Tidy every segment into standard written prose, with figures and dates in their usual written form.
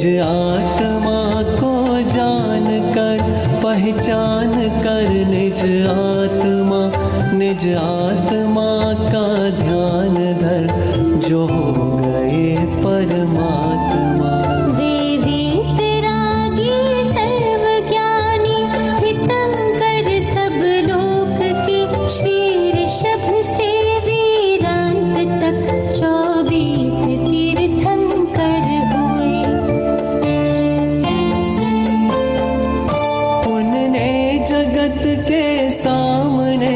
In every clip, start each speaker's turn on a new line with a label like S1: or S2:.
S1: निज आत्मा को जान कर पहचान कर निज आत्मा का ध्यान धर जो हो गए परमात्मा।
S2: वे वीतरागी सर्वज्ञानी हितंकर सब लोक के श्री ऋषभ से वीरांत तक 24 तीर्थंकर हुए।
S1: उनने जगत के सामने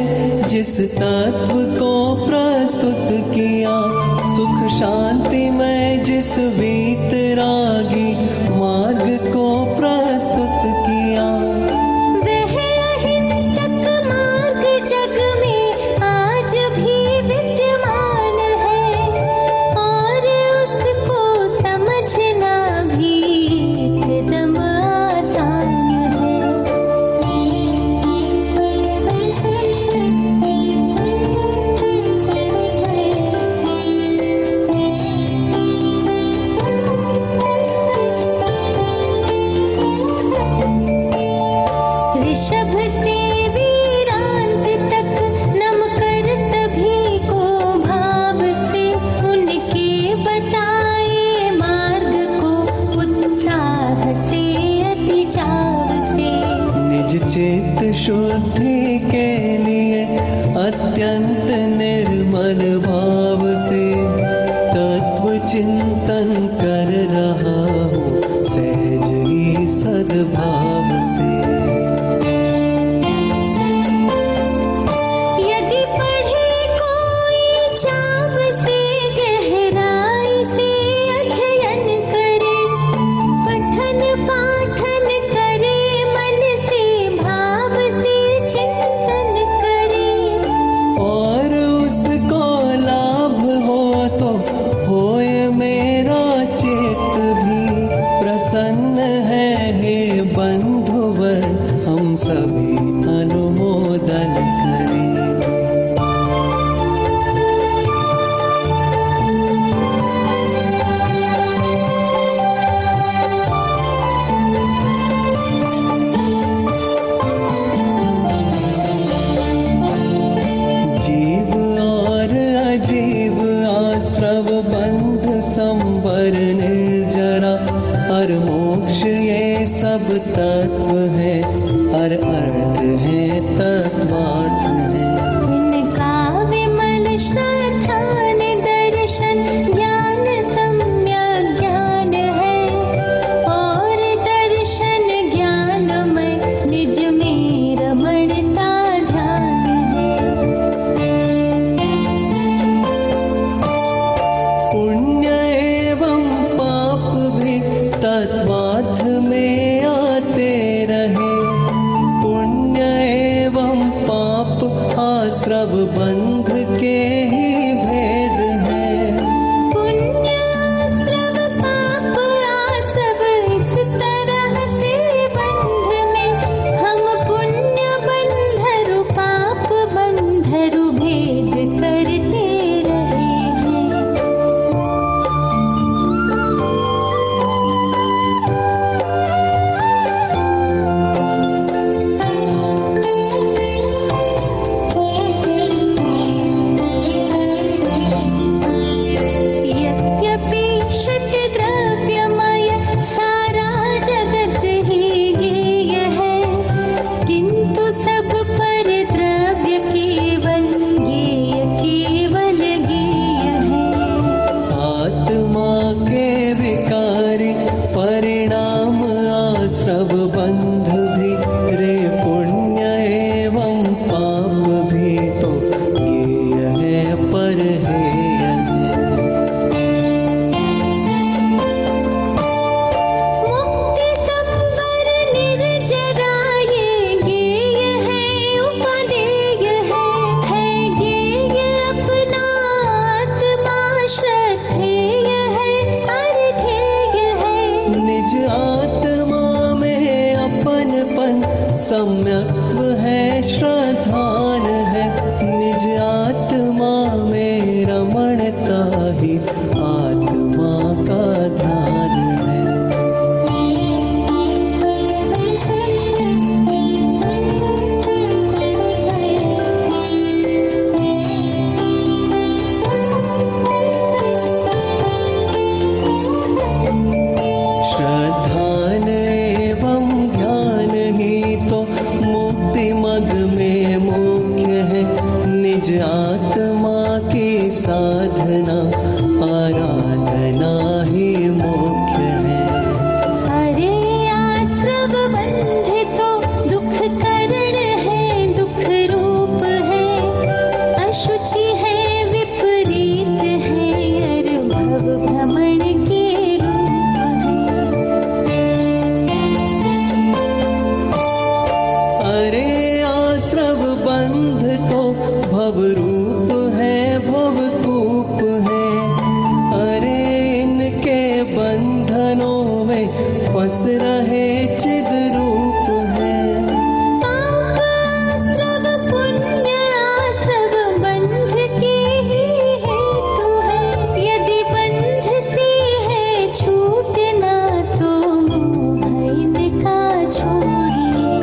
S1: जिस तत्व को प्रस्तुत किया सुख शांति में जिस वीतरागी मार्ग को प्रस्तुत किया
S2: वह अहिंसक मार्ग जग में आज भी विद्यमान है और उसको समझना भी एकदम आसान है। ऋषभ से वीरांत तक नम कर सभी को भाव से उनके बताए मार्ग को उत्साह से अति चाव से।
S1: निज चित्त शुद्धि के लिए अत्यंत निर्मल भाव से तत्व चिंतन कर रहा हूँ सहज ही सद्भाव से।
S2: यदि पढ़े कोई चाव से गहराई से अध्ययन करे पठन पाठन करे मन से भाव से चिंतन करे
S1: और उसको लाभ हो तो होए मेरा चित्त भी प्रसन्न है हे बंधुवर हम सभी अनुमोदन करें। जीव और अजीव आश्रव बंध संवर निर्जरा और मोक्ष ये सब तत्व है और अर्थ है तत्मात्र है।
S2: इनका विमल श्रद्धा दर्शन ज्ञान सम्यक ज्ञान है और दर्शन ज्ञान में निज में रमणता ध्यान है।
S1: पुण्य एवं पाप भी तत्वार्थ में आते रहे पुण्य एवं पाप आश्रव बंध के ही भेद है।
S2: पुण्य आश्रव पाप आश्रव इस तरह से बंध में हम पुण्य बंधरु पाप बंधरु भेद करते रहे हैं। यद्यपि षट द्रव्यमय सारा जगत ही गेय है किंतु सब पर द्रव्य केवल गेय है।
S1: आत्मा के विकारी परिणाम आश्रव बंध भी रे पुण्य एवं पाप भी तो ये है पर है।
S2: मुक्ति संवर निर्जरा ये गेय है उपदेय है गेय अपना आत्मा श्रद्धेय है अर्थेय है।
S1: निज आत्मा में अपनपन सम्यक्त्व है श्रद्धान है निज आत्मा में रमणता ही आत्मा का ध्यान है। बस रहे चिद रूप है।
S2: पाप आश्रव पुण्य आश्रव बंध के ही हेतु है। यदि बंध से है छूटना तो मोह इनका छोड़िए।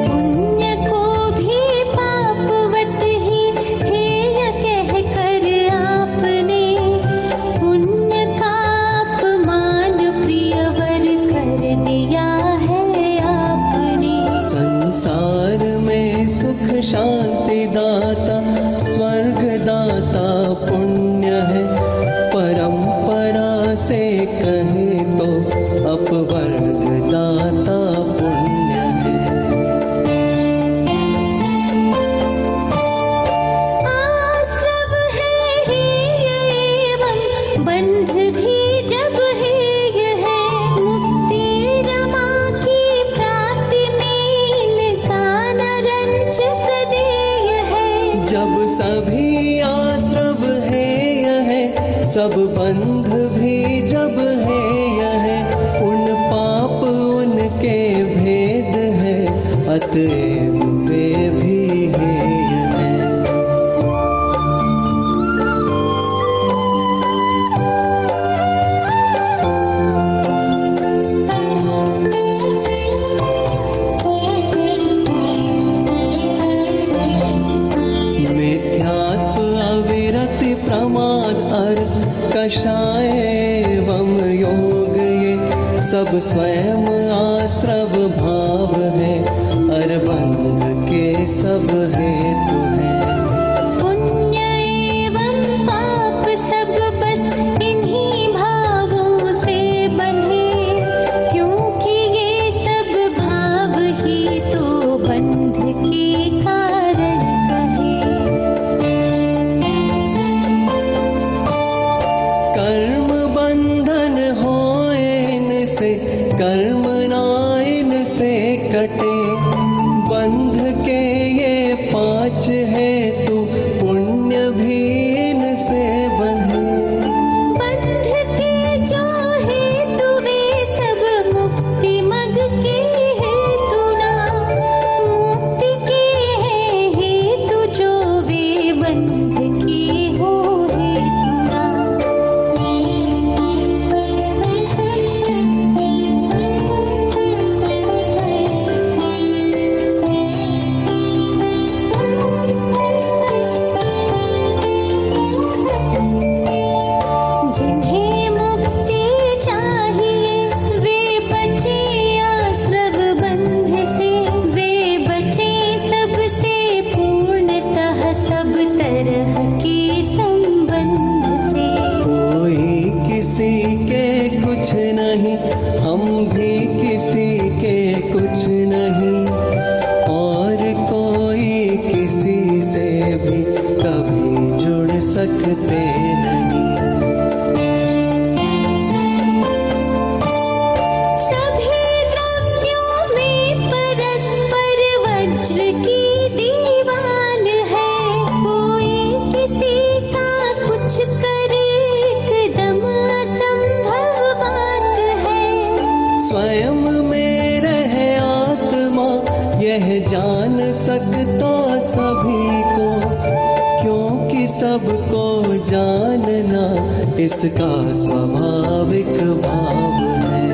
S2: पुण्य को भी पापवत ही हेय कह कर आपने पुण्य का अपमान प्रियवर कर दिया है आपने।
S1: संसार में सुख शांति दाता स्वर्ग दाता पुण्य है। परंपरा से कहें तो अपवर्ग दाता पुण्य है।
S2: आश्रव है हेय एवं बंध भी जब हेय है। मुक्ति रमा की प्राप्ति में इनका न रंच प्रदेय है।
S1: जब सभी आश्रव हेय है, सब बंध भी जब हेय है। उन पाप उनके भेद है, अतएव वे भी हेय है। मिथ्यात्व अविरति प्रमाद अर कषाय एवं योग ये सब स्वयं आश्रव भाव है। अर बंध के सब हेतु है।
S2: पुण्य एवं पाप सब बस इन्हीं भावों से बंधे। क्योंकि ये सब भाव ही तो बंध के कारण कहे।
S1: कर्म बंधन होए इनसे, कर्म ना इनसे कटे। बंध के ये पांच हेतु, पुण्य भी इनसे बंधे।
S2: बंध के जो हेतु वे सब मुक्ति मग के हेतु ना। मुक्ति के है हेतु जो वे बंध के हो हेतु ना। जिन्हें मुक्ति चाहिए वे बचे आश्रव बंध से। वे बचे सबसे पूर्णतः सब तरह के संबंध से।
S1: कोई किसी के कुछ नहीं, हम भी किसी के कुछ नहीं। और कोई किसी से भी कभी जुड़ सकते नहीं।
S2: सभी द्रव्यों में परस्पर वज्र की दीवाल है। कोई किसी का कुछ करे एकदम असंभव बात है।
S1: स्वयं में रहे आत्मा यह जान सकता सभी को। क्योंकि सबको जानना इसका स्वाभाविक भाव है।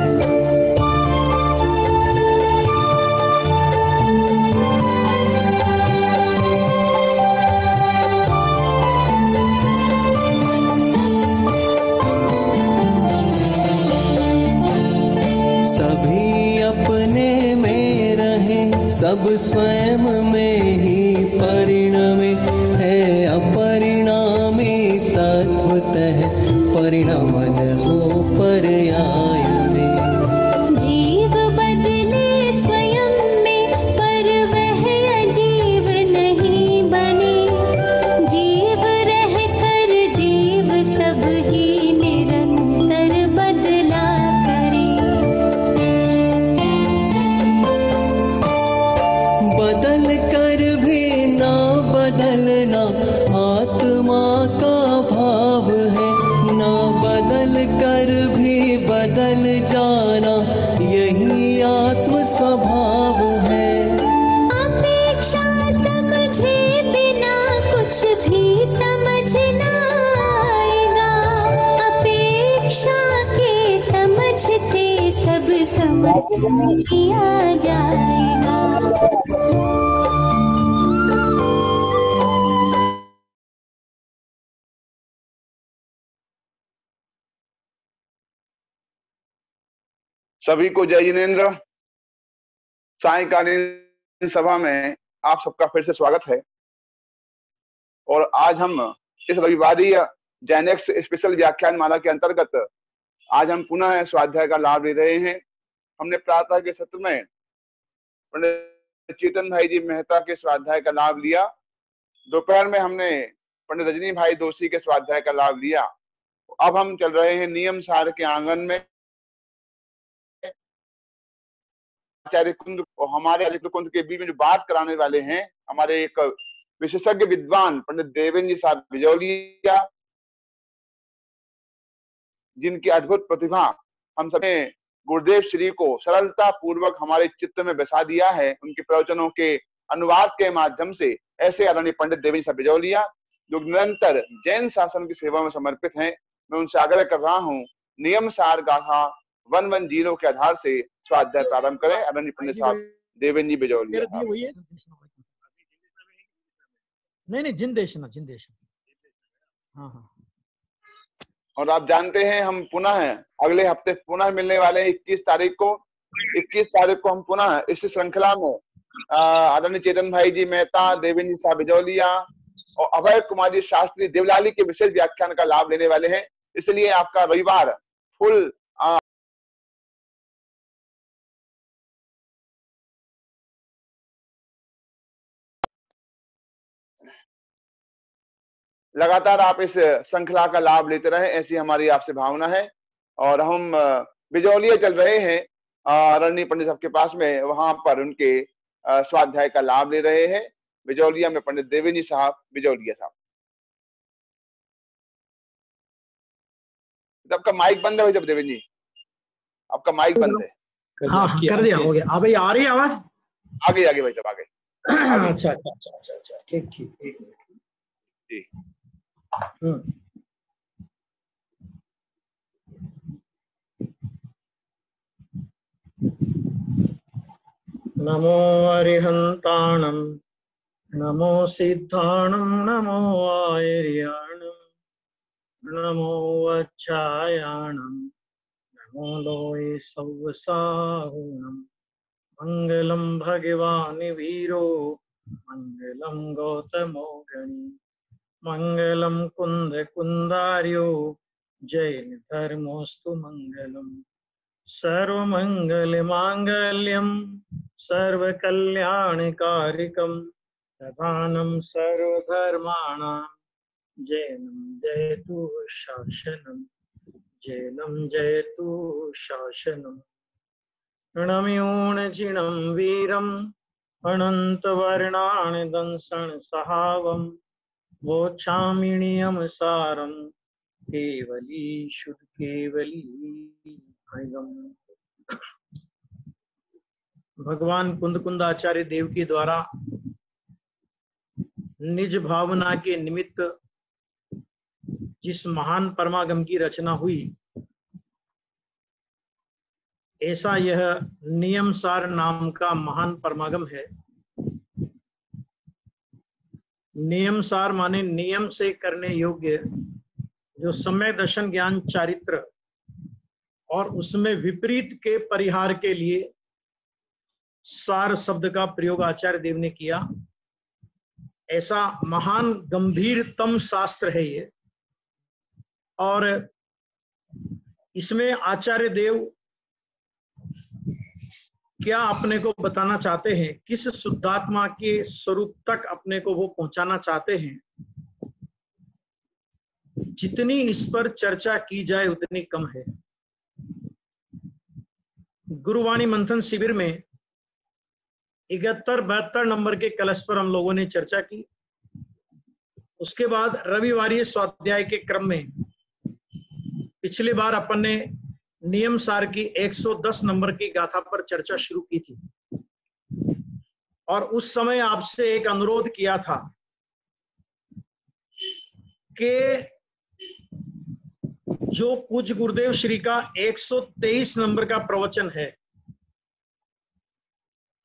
S1: सभी अपने में रहे, सब स्वयं में ही परिणमे है। अपरिणामी तत्वतः परिणमन हो पर्याय में।
S2: जीव बदले स्वयं में पर वह अजीव नहीं बने। जीव रह कर जीव सब ही निरंतर बदला करे।
S1: कर भी बदल जाना, यही आत्म स्वभाव है।
S2: अपेक्षा समझे बिना कुछ भी समझ ना आएगा, अपेक्षा के समझते सब समझ में आ जाएगा।
S3: सभी को जय जिनेन्द्र। सायकालीन सभा में आप सबका फिर से स्वागत है। और आज हम इस रविवारीय जैनेक्स स्पेशल व्याख्यान माला के अंतर्गत आज हम पुनः स्वाध्याय का लाभ ले रहे हैं। हमने प्रातः के सत्र में पंडित चेतन भाई जी मेहता के स्वाध्याय का लाभ लिया। दोपहर में हमने पंडित रजनी भाई दोषी के स्वाध्याय का लाभ लिया। अब हम चल रहे हैं नियम सार के आंगन में। आचार्य कुंद और हमारे आचार्य कुंद के बीच में जो बात कराने वाले हैं, हमारे एक विशेषज्ञ विद्वान पंडित देवेंद्र जी साहब बिजौलिया, जिनकी अद्भुत प्रतिभा हम सबने गुरुदेव श्री को सरलता पूर्वक हमारे चित्त में बसा दिया है। उनके प्रवचनों के अनुवाद के माध्यम से ऐसे आदरणीय पंडित देवेंद्र साहब बिजौलिया, जो निरंतर जैन शासन की सेवा में समर्पित हैं, मैं उनसे आग्रह कर रहा हूँ नियम सार गाथा 110 के आधार से स्वाध्याय प्रारंभ करें। आदरणीय पंडित साहब देवेंद्र जी बिजौलिया।
S4: नहीं जिनदेशन। हाँ।
S3: और आप जानते हैं हम पुनः अगले हफ्ते पुनः मिलने वाले हैं 21 तारीख को। 21 तारीख को हम पुनः इस श्रृंखला में आदरणीय चेतन भाई जी मेहता, देवेंद्र जी साहब बिजौलिया और अभय कुमार जी शास्त्री देवलाली के विशेष व्याख्यान का लाभ लेने वाले हैं। इसलिए आपका रविवार फुल लगातार आप इस श्रृंखला का लाभ लेते रहे, ऐसी हमारी आपसे भावना है। और हम बिजौलिया चल रहे हैं आदरणीय पंडित साहब के पास में, वहां पर उनके स्वाध्याय का लाभ ले रहे हैं। बिजौलिया में पंडित देवेंद्र जी साहब बिजौलिया साहब। आपका माइक बंद है भाई साहब देवेंद्र जी, आपका माइक बंद है।
S4: हाँ कर दिया, हो गया। अब भाई आ रही है आवाज?
S3: आगे भाई साहब आगे।
S4: अच्छा ठीक
S3: जी।
S4: नमो अरिहंताणं, नमो सिद्धाणं, नमो आयर्याणं, नमो वच्छायाणं, नमो लोये सव्वसाहुणं। मंगलम भगवान वीरो, मंगलम गौतमो गणी, मंगलम कुंद कुंदार्यो, जैन धर्मोस्तु मंगलम। सर्वमंगल मांगल्यम, सर्वकल्याणकारिकम, प्रधानम सर्वधर्माणां, जैनम जयतु शासनम, जैनम जयतु शासनम। णम्यूणजिणं वीरम्, अनन्तवर्णानि दंसन् सहावम्, वोच्छामिणीयं सारं, केवली शुद्ध केवली भयम्। भगवान कुंद आचार्य देव के द्वारा निज भावना के निमित्त जिस महान परमागम की रचना हुई, ऐसा यह नियम सार नाम का महान परमागम है। नियम सार माने नियम से करने योग्य, जो सम्यक दर्शन ज्ञान चारित्र और उसमें विपरीत के परिहार के लिए सार शब्द का प्रयोग आचार्य देव ने किया। ऐसा महान गंभीरतम शास्त्र है ये। और इसमें आचार्य देव क्या अपने को बताना चाहते हैं, किस शुद्धात्मा के स्वरूप तक अपने को वो पहुंचाना चाहते हैं, जितनी इस पर चर्चा की जाए उतनी कम है। गुरुवाणी मंथन शिविर में 71-72 नंबर के कलश पर हम लोगों ने चर्चा की। उसके बाद रविवारीय स्वाध्याय के क्रम में पिछली बार अपन ने नियम सार की 110 नंबर की गाथा पर चर्चा शुरू की थी और उस समय आपसे एक अनुरोध किया था कि जो पूज्य गुरुदेव श्री का 123 नंबर का प्रवचन है,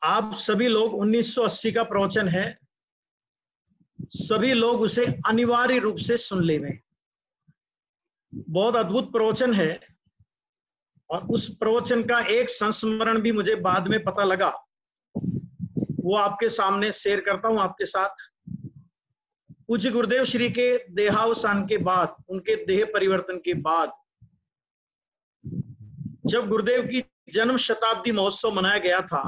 S4: आप सभी लोग 1980 का प्रवचन है, सभी लोग उसे अनिवार्य रूप से सुन लेंगे। बहुत अद्भुत प्रवचन है और उस प्रवचन का एक संस्मरण भी मुझे बाद में पता लगा, वो आपके सामने शेयर करता हूं आपके साथ। पूज्य गुरुदेव श्री के देहावसान के बाद, उनके देह परिवर्तन के बाद, जब गुरुदेव की जन्म शताब्दी महोत्सव मनाया गया था,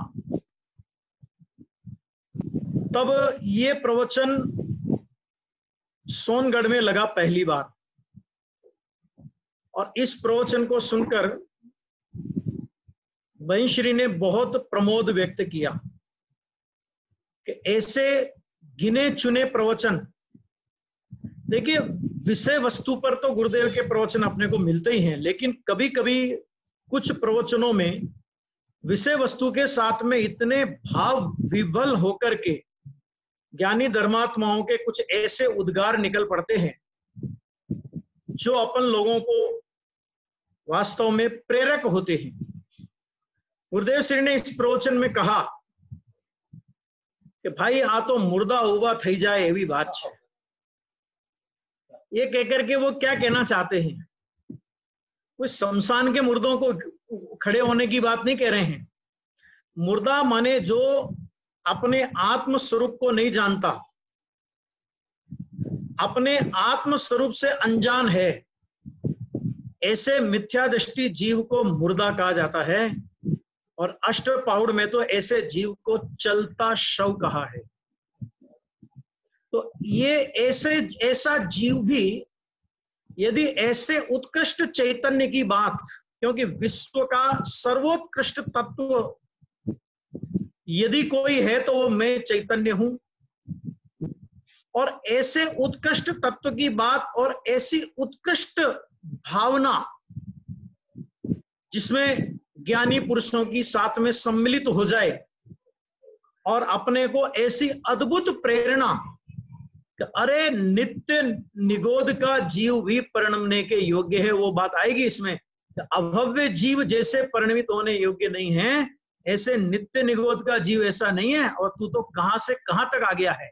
S4: तब ये प्रवचन सोनगढ़ में लगा पहली बार और इस प्रवचन को सुनकर बहिश्री ने बहुत प्रमोद व्यक्त किया कि ऐसे गिने चुने प्रवचन, देखिए विषय वस्तु पर तो गुरुदेव के प्रवचन अपने को मिलते ही हैं, लेकिन कभी कभी कुछ प्रवचनों में विषय वस्तु के साथ में इतने भाव विवल होकर के ज्ञानी धर्मात्माओं के कुछ ऐसे उद्गार निकल पड़ते हैं जो अपन लोगों को वास्तव में प्रेरक होते हैं। गुरुदेव श्री ने इस प्रवचन में कहा कि भाई आ तो मुर्दा उबा थई जाए एवी बात है। ये कहकर के वो क्या कहना चाहते हैं, कोई शमशान के मुर्दों को खड़े होने की बात नहीं कह रहे हैं। मुर्दा माने जो अपने आत्म स्वरूप को नहीं जानता, अपने आत्म स्वरूप से अनजान है, ऐसे मिथ्या दृष्टि जीव को मुर्दा कहा जाता है और अष्टपौड़ में तो ऐसे जीव को चलता शव कहा है। तो ये ऐसा जीव भी यदि ऐसे उत्कृष्ट चैतन्य की बात, क्योंकि विश्व का सर्वोत्कृष्ट तत्व यदि कोई है तो वो मैं चैतन्य हूं, और ऐसे उत्कृष्ट तत्व की बात और ऐसी उत्कृष्ट भावना जिसमें ज्ञानी पुरुषों की साथ में सम्मिलित हो जाए और अपने को ऐसी अद्भुत प्रेरणा कि अरे नित्य निगोद का जीव भी परिणमने के योग्य है, वो बात आएगी इसमें। अभव्य जीव जैसे परिणमित होने योग्य नहीं है, ऐसे नित्य निगोद का जीव ऐसा नहीं है, और तू तो कहां से कहां तक आ गया है।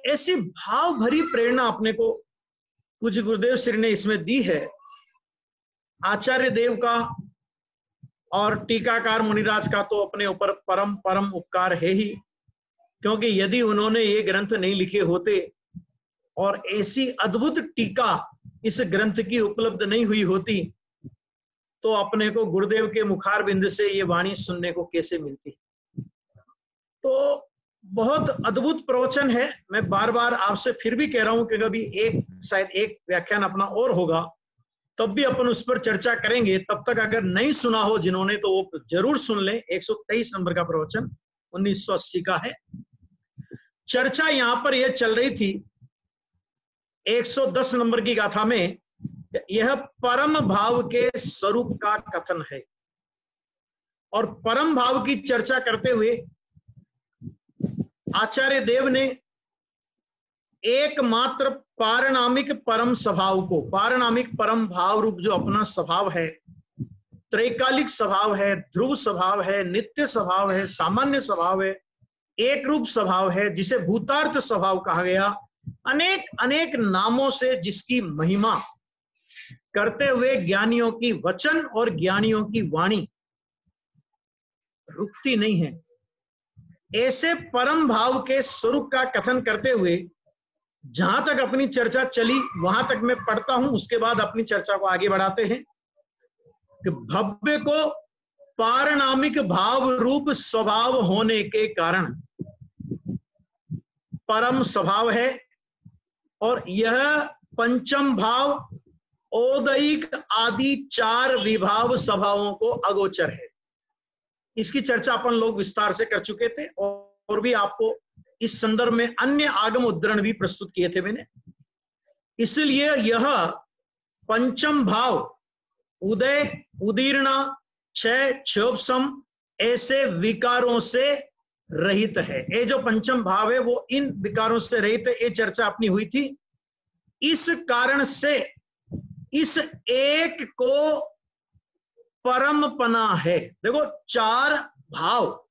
S4: ऐसी भाव भरी प्रेरणा अपने को पूज्य गुरुदेव श्री ने इसमें दी है। आचार्य देव का और टीकाकार मुनिराज का तो अपने ऊपर परम परम उपकार है ही, क्योंकि यदि उन्होंने ये ग्रंथ नहीं लिखे होते और ऐसी अद्भुत टीका इस ग्रंथ की उपलब्ध नहीं हुई होती तो अपने को गुरुदेव के मुखार बिंद से ये वाणी सुनने को कैसे मिलती। तो बहुत अद्भुत प्रवचन है। मैं बार बार आपसे फिर भी कह रहा हूं कि कभी शायद एक व्याख्यान अपना और होगा, तब भी अपन उस पर चर्चा करेंगे। तब तक अगर नहीं सुना हो जिन्होंने तो वो जरूर सुन लें। 123 नंबर का प्रवचन 1980 का है। चर्चा यहां पर यह चल रही थी 110 नंबर की गाथा में, यह परम भाव के स्वरूप का कथन है। और परम भाव की चर्चा करते हुए आचार्य देव ने एकमात्र पारणामिक परम स्वभाव को, पारणामिक परम भाव रूप जो अपना स्वभाव है, त्रैकालिक स्वभाव है, ध्रुव स्वभाव है, नित्य स्वभाव है, सामान्य स्वभाव है, एक रूप स्वभाव है, जिसे भूतार्थ स्वभाव कहा गया, अनेक अनेक नामों से जिसकी महिमा करते हुए ज्ञानियों की वचन और ज्ञानियों की वाणी रुकती नहीं है। ऐसे परम भाव के स्वरूप का कथन करते हुए जहां तक अपनी चर्चा चली वहां तक मैं पढ़ता हूं, उसके बाद अपनी चर्चा को आगे बढ़ाते हैं कि भव्य को पारणामिक भाव रूप स्वभाव होने के कारण परम स्वभाव है, और यह पंचम भाव औदयिक आदि 4 विभाव स्वभावों को अगोचर है। इसकी चर्चा अपन लोग विस्तार से कर चुके थे और भी आपको इस संदर्भ में अन्य आगम उद्धरण भी प्रस्तुत किए थे मैंने। इसलिए यह पंचम भाव उदय, उदीर्णा, क्षय, क्षोभसम ऐसे विकारों से रहित है। ये जो पंचम भाव है वो इन विकारों से रहित है, ये चर्चा अपनी हुई थी। इस कारण से इस एक को परम पना है। देखो 4 भाव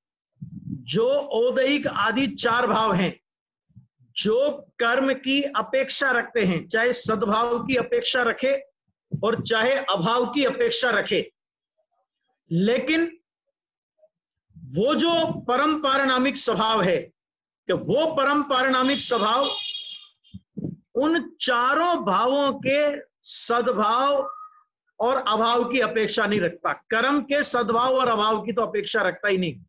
S4: जो औदैहिक आदि 4 भाव हैं, जो कर्म की अपेक्षा रखते हैं, चाहे सद्भाव की अपेक्षा रखे और चाहे अभाव की अपेक्षा रखे, लेकिन वो जो परम पारिणामिक स्वभाव है कि वो परम पारिणामिक स्वभाव उन चारों भावों के सद्भाव और अभाव की अपेक्षा नहीं रखता। कर्म के सद्भाव और अभाव की तो अपेक्षा रखता ही नहीं,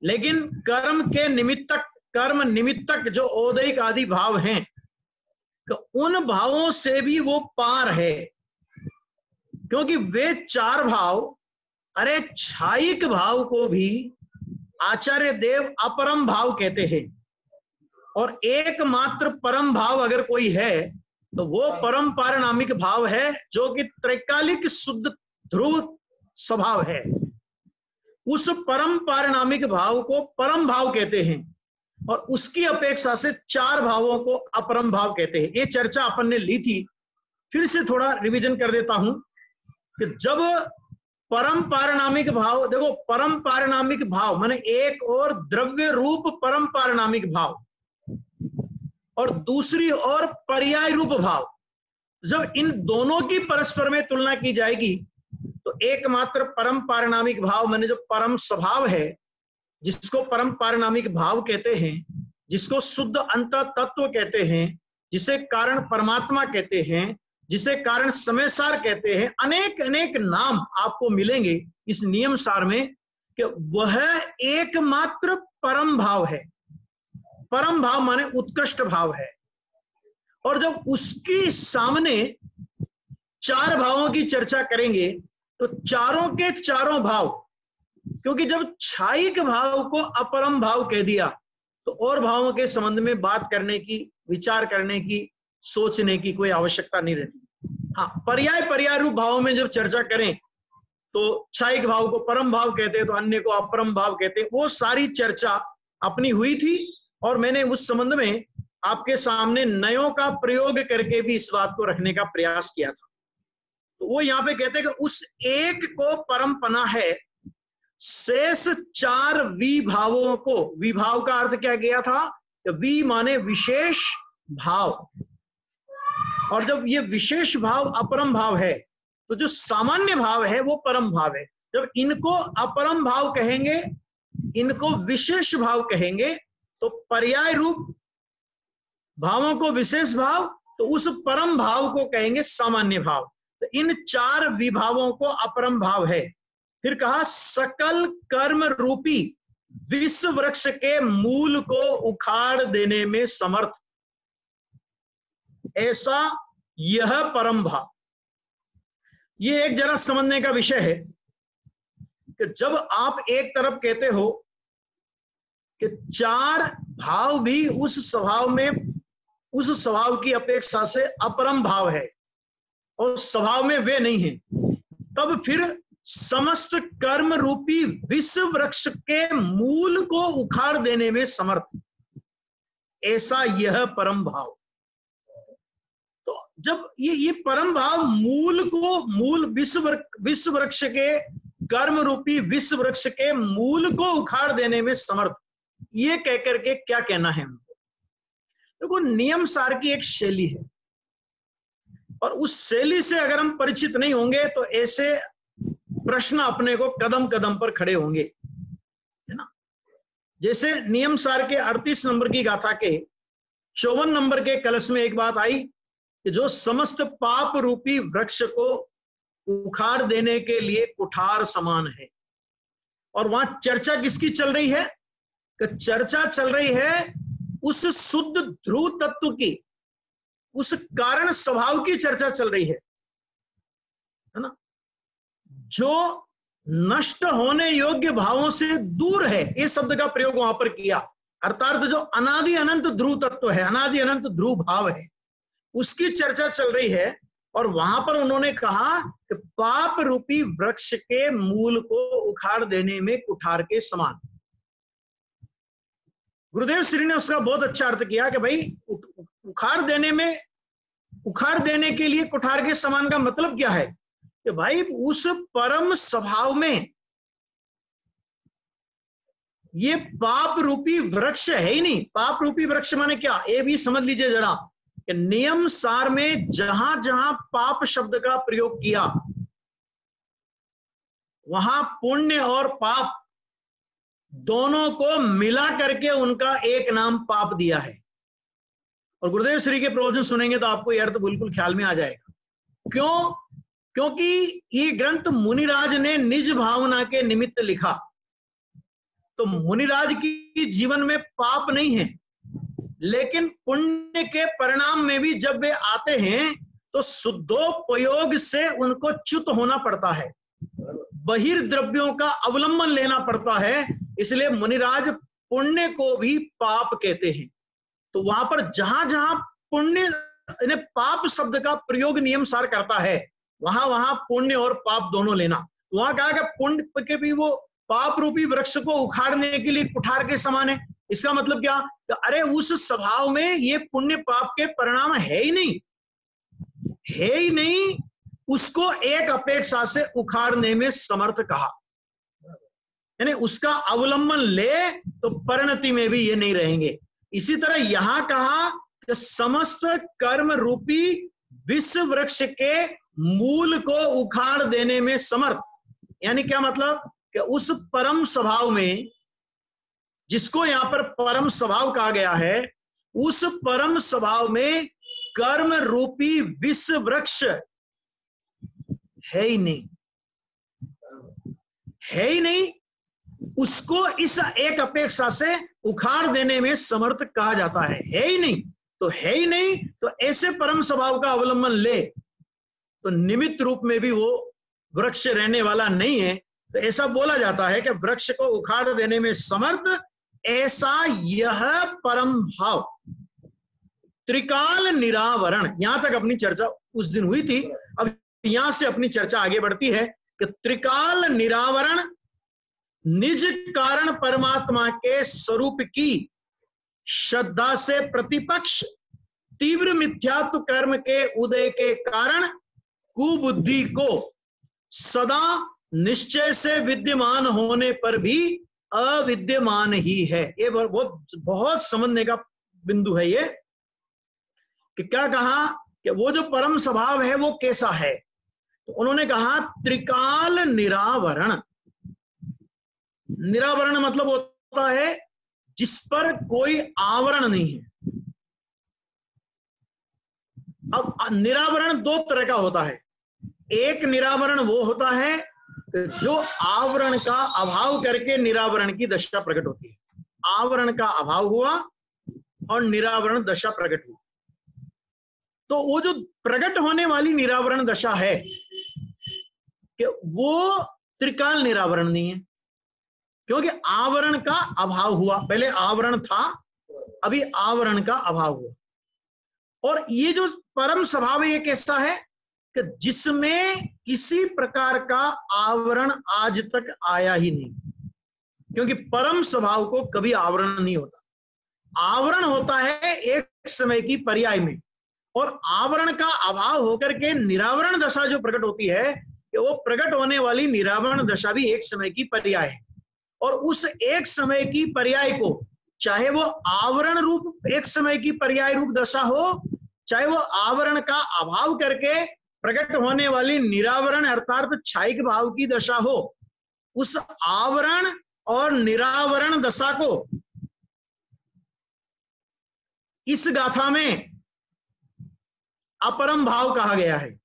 S4: लेकिन कर्म के निमित्तक, कर्म निमित्तक जो औदैहिक आदि भाव हैं, तो उन भावों से भी वो पार है, क्योंकि वे 4 भाव, अरे छायिक भाव को भी आचार्य देव अपरम भाव कहते हैं, और एकमात्र परम भाव अगर कोई है तो वो परम पारिणामिक भाव है, जो कि त्रैकालिक शुद्ध ध्रुव स्वभाव है। उस परम पारिणामिक भाव को परम भाव कहते हैं, और उसकी अपेक्षा से 4 भावों को अपरम भाव कहते हैं। ये चर्चा अपन ने ली थी, फिर से थोड़ा रिवीजन कर देता हूं कि जब परम पारिणामिक भाव, देखो परम पारिणामिक भाव माने एक और द्रव्य रूप परम पारिणामिक भाव और दूसरी ओर पर्याय रूप भाव, जब इन दोनों की परस्पर में तुलना की जाएगी तो एकमात्र परम पारिणामिक भाव माने जो परम स्वभाव है, जिसको परम पारिणामिक भाव कहते हैं, जिसको शुद्ध अंत तत्व कहते हैं, जिसे कारण परमात्मा कहते हैं, जिसे कारण समय सार कहते हैं, अनेक अनेक नाम आपको मिलेंगे इस नियम सार में, कि वह एकमात्र परम भाव है। परम भाव माने उत्कृष्ट भाव है। और जब उसकी सामने 4 भावों की चर्चा करेंगे तो चारों के चारों भाव, क्योंकि जब छायिक भाव को अपरम भाव कह दिया तो और भावों के संबंध में बात करने की, विचार करने की, सोचने की कोई आवश्यकता नहीं रहती। हाँ, पर्याय रूप भावों में जब चर्चा करें तो छायिक भाव को परम भाव कहते हैं, तो अन्य को अपरम भाव कहते हैं। वो सारी चर्चा अपनी हुई थी और मैंने उस संबंध में आपके सामने नयों का प्रयोग करके भी इस बात को रखने का प्रयास किया था। तो वो यहाँ पे कहते हैं कि उस एक को परम पना है, शेष 4 विभावों को, विभाव का अर्थ क्या किया था, वि माने विशेष भाव, और जब ये विशेष भाव अपरम भाव है तो जो सामान्य भाव है वो परम भाव है। जब इनको अपरम भाव कहेंगे, इनको विशेष भाव कहेंगे, तो पर्याय रूप भावों को विशेष भाव, तो उस परम भाव को कहेंगे सामान्य भाव। तो इन 4 विभावों को अपरम भाव है। फिर कहा सकल कर्म रूपी विष वृक्ष के मूल को उखाड़ देने में समर्थ, ऐसा यह परम भाव। ये एक जरा समझने का विषय है कि जब आप एक तरफ कहते हो कि 4 भाव भी उस स्वभाव में, उस स्वभाव की अपेक्षा से अपरम भाव है और स्वभाव में वे नहीं है, तब फिर समस्त कर्म रूपी विष वृक्ष के मूल को उखाड़ देने में समर्थ, ऐसा यह परम भाव। तो जब ये परम भाव मूल को, मूल विष वृक्ष के, कर्म रूपी विष वृक्ष के मूल को उखाड़ देने में समर्थ, ये कहकर के क्या कहना है हमको? देखो, नियम सार की एक शैली है और उस शैली से अगर हम परिचित नहीं होंगे तो ऐसे प्रश्न अपने को कदम कदम पर खड़े होंगे, है ना। जैसे नियम सार के 38 नंबर की गाथा के 54 नंबर के कलश में एक बात आई कि जो समस्त पाप रूपी वृक्ष को उखाड़ देने के लिए कुठार समान है, और वहां चर्चा किसकी चल रही है? कि चर्चा चल रही है उस शुद्ध ध्रुव तत्व की, उस कारण स्वभाव की चर्चा चल रही है ना, जो नष्ट होने योग्य भावों से दूर है। इस शब्द का प्रयोग वहां पर किया, अर्थात जो अनादि अनंत ध्रुव तत्व है, अनादि अनंत ध्रुव भाव है, उसकी चर्चा चल रही है। और वहां पर उन्होंने कहा कि पाप रूपी वृक्ष के मूल को उखाड़ देने में कुठार के समान। गुरुदेव श्री ने उसका बहुत अच्छा अर्थ किया कि भाई उखाड़ देने के लिए कुठार के समान का मतलब क्या है कि भाई उस परम स्वभाव में ये पाप रूपी वृक्ष है ही नहीं। पाप रूपी वृक्ष माने क्या, ये भी समझ लीजिए जरा कि नियम सार में जहां जहां पाप शब्द का प्रयोग किया वहां पुण्य और पाप दोनों को मिला करके उनका एक नाम पाप दिया है। और गुरुदेव श्री के प्रवचन सुनेंगे तो आपको यह अर्थ बिल्कुल ख्याल में आ जाएगा। क्यों? क्योंकि ये ग्रंथ मुनिराज ने निज भावना के निमित्त लिखा। तो मुनिराज की जीवन में पाप नहीं है, लेकिन पुण्य के परिणाम में भी जब वे आते हैं तो शुद्धोपयोग से उनको च्युत होना पड़ता है, बहिर्द्रव्यों का अवलंबन लेना पड़ता है। इसलिए मुनिराज पुण्य को भी पाप कहते हैं। तो वहां पर जहां जहां पुण्य पाप शब्द का प्रयोग नियम सार करता है वहां वहां पुण्य और पाप दोनों लेना। वहां कहा कि पुण्य के भी वो पाप रूपी वृक्ष को उखाड़ने के लिए कुठार के समान है। इसका मतलब क्या? अरे उस स्वभाव में ये पुण्य पाप के परिणाम है ही नहीं, उसको एक अपेक्षा से उखाड़ने में समर्थ कहा। यानी उसका अवलंबन ले तो परिणति में भी ये नहीं रहेंगे। इसी तरह यहां कहा कि समस्त कर्म रूपी विश्व वृक्ष के मूल को उखाड़ देने में समर्थ। यानी क्या मतलब कि उस परम स्वभाव में, जिसको यहां पर परम स्वभाव कहा गया है, उस परम स्वभाव में कर्म रूपी विश्व वृक्ष है ही नहीं, उसको इस एक अपेक्षा से उखाड़ देने में समर्थ कहा जाता है। है ही नहीं तो ऐसे परम स्वभाव का अवलंबन ले तो निमित्त रूप में भी वो वृक्ष रहने वाला नहीं है। तो ऐसा बोला जाता है कि वृक्ष को उखाड़ देने में समर्थ ऐसा यह परम भाव त्रिकाल निरावरण। यहां तक अपनी चर्चा उस दिन हुई थी। अब यहां से अपनी चर्चा आगे बढ़ती है कि त्रिकाल निरावरण निज कारण परमात्मा के स्वरूप की श्रद्धा से प्रतिपक्ष तीव्र मिथ्यात्व कर्म के उदय के कारण कुबुद्धि को सदा निश्चय से विद्यमान होने पर भी अविद्यमान ही है। ये बहुत समझने का बिंदु है ये कि क्या कहा कि वो जो परम स्वभाव है वो कैसा है। तो उन्होंने कहा त्रिकाल निरावरण। निरावरण मतलब होता है जिस पर कोई आवरण नहीं है। अब निरावरण दो तरह का होता है। एक निरावरण वो होता है जो आवरण का अभाव करके निरावरण की दशा प्रकट होती है। आवरण का अभाव हुआ और निरावरण दशा प्रकट हुई। तो वो जो प्रकट होने वाली निरावरण दशा है कि वो त्रिकाल निरावरण नहीं है, क्योंकि आवरण का अभाव हुआ। पहले आवरण था, अभी आवरण का अभाव हुआ। और ये जो परम स्वभाव है ये कैसा है कि जिसमें किसी प्रकार का आवरण आज तक आया ही नहीं, क्योंकि परम स्वभाव को कभी आवरण नहीं होता। आवरण होता है एक समय की पर्याय में, और आवरण का अभाव होकर के निरावरण दशा जो प्रकट होती है कि वो प्रकट होने वाली निरावरण दशा भी एक समय की पर्याय है। और उस एक समय की पर्याय को, चाहे वो आवरण रूप एक समय की पर्याय रूप दशा हो, चाहे वो आवरण का अभाव करके प्रकट होने वाली निरावरण अर्थात क्षायिक भाव की दशा हो, उस आवरण और निरावरण दशा को इस गाथा में अपरम भाव कहा गया है।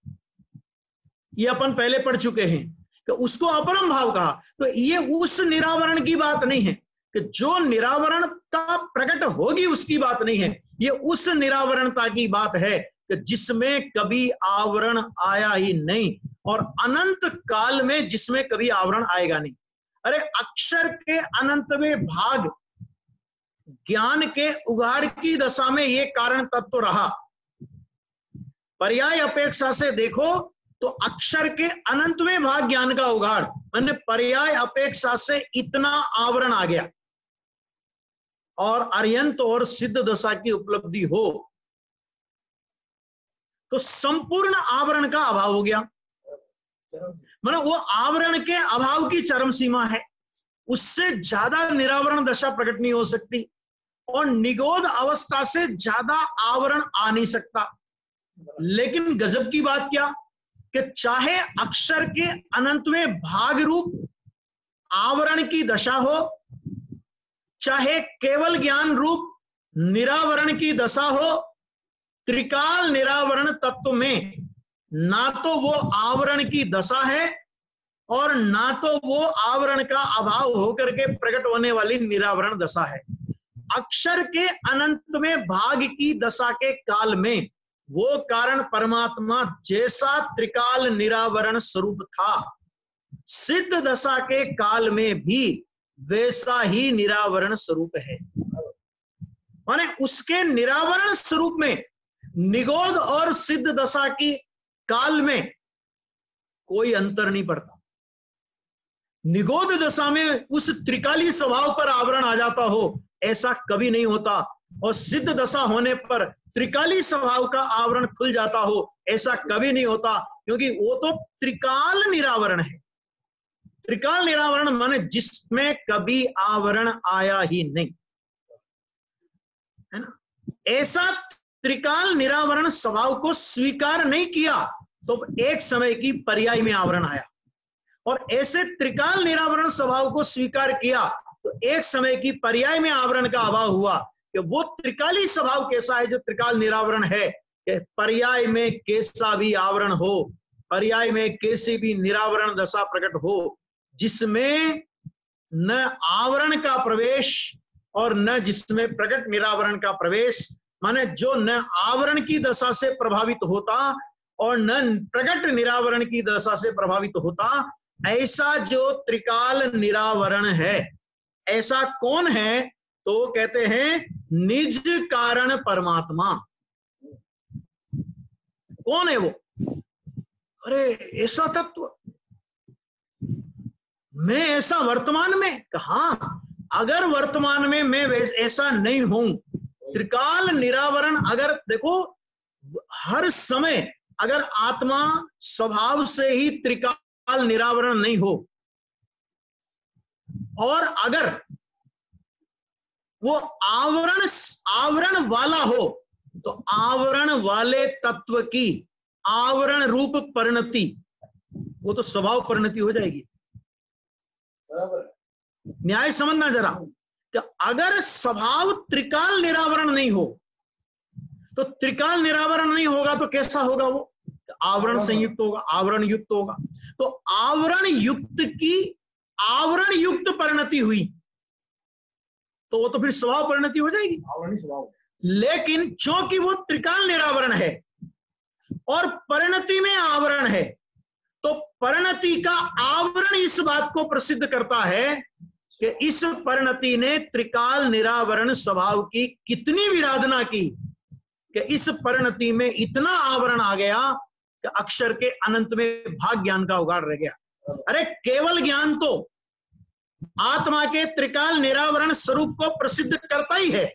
S4: ये अपन पहले पढ़ चुके हैं कि उसको अपरम भाव कहा। तो ये उस निरावरण की बात नहीं है कि जो निरावरण का प्रकट होगी उसकी बात नहीं है। ये उस निरावरणता की बात है कि जिसमें कभी आवरण आया ही नहीं, और अनंत काल में जिसमें कभी आवरण आएगा नहीं। अरे अक्षर के अनंतवें भाग ज्ञान के उगाड़ की दशा में ये कारण तत्व रहा पर्याय अपेक्षा से देखो तो अक्षर के अनंतवें भाग ज्ञान का उगाड़, मैंने पर्याय अपेक्षा से इतना आवरण आ गया और अर्यंत और सिद्ध दशा की उपलब्धि हो तो संपूर्ण आवरण का अभाव हो गया। मतलब वो आवरण के अभाव की चरम सीमा है, उससे ज्यादा निरावरण दशा प्रकट नहीं हो सकती और निगोध अवस्था से ज्यादा आवरण आ नहीं सकता। लेकिन गजब की बात क्या कि चाहे अक्षर के अनंतवें भाग रूप आवरण की दशा हो, चाहे केवल ज्ञान रूप निरावरण की दशा हो, त्रिकाल निरावरण तत्व में ना तो वो आवरण की दशा है और ना तो वो आवरण का अभाव होकर के प्रकट होने वाली निरावरण दशा है। अक्षर के अनंत में भाग की दशा के काल में वो कारण परमात्मा जैसा त्रिकाल निरावरण स्वरूप था, सिद्ध दशा के काल में भी वैसा ही निरावरण स्वरूप है। माने उसके निरावरण स्वरूप में निगोध और सिद्ध दशा की काल में कोई अंतर नहीं पड़ता। निगोध दशा में उस त्रिकाली स्वभाव पर आवरण आ जाता हो ऐसा कभी नहीं होता, और सिद्ध दशा होने पर त्रिकाली स्वभाव का आवरण खुल जाता हो ऐसा कभी नहीं होता, क्योंकि वो तो त्रिकाल निरावरण है। त्रिकाल निरावरण माने जिसमें कभी आवरण आया ही नहीं, है ना। ऐसा त्रिकाल निरावरण स्वभाव को स्वीकार नहीं किया तो एक समय की पर्याय में आवरण आया, और ऐसे त्रिकाल निरावरण स्वभाव को स्वीकार किया तो एक समय की पर्याय में आवरण का अभाव हुआ। कि वो त्रिकाली स्वभाव कैसा है जो त्रिकाल निरावरण है, कि पर्याय में कैसा भी आवरण हो, पर्याय में कैसी भी निरावरण दशा प्रकट हो, जिसमें न आवरण का प्रवेश और न जिसमें प्रकट निरावरण का प्रवेश, माने जो न आवरण की दशा से प्रभावित होता और न प्रकट निरावरण की दशा से प्रभावित होता, ऐसा जो त्रिकाल निरावरण है, ऐसा कौन है? तो कहते हैं निज कारण परमात्मा। कौन है वो? अरे ऐसा तत्व, मैं ऐसा वर्तमान में कहा, अगर वर्तमान में मैं ऐसा नहीं हूं, त्रिकाल निरावरण, अगर देखो हर समय अगर आत्मा स्वभाव से ही त्रिकाल निरावरण नहीं हो, और अगर वो आवरण वाला हो, तो आवरण वाले तत्व की आवरण रूप परिणति, वो तो स्वभाव परिणति हो जाएगी। न्याय समझना जरा, कि अगर स्वभाव त्रिकाल निरावरण नहीं हो तो त्रिकाल निरावरण नहीं होगा तो कैसा होगा? वो आवरण संयुक्त होगा, आवरण युक्त होगा। तो आवरण युक्त की आवरण युक्त परिणति हुई तो वो तो फिर स्वभाव परिणति हो जाएगी, आवरण स्वभाव। लेकिन क्योंकि वो त्रिकाल निरावरण है और परिणति में आवरण है, तो परिणति का आवरण इस बात को प्रसिद्ध करता है कि इस परिणति ने त्रिकाल निरावरण स्वभाव की कितनी विराधना की कि इस परिणति में इतना आवरण आ गया कि अक्षर के अनंत में भाग ज्ञान का उगाड़ रह गया। अरे केवल ज्ञान तो आत्मा के त्रिकाल निरावरण स्वरूप को प्रसिद्ध करता ही है,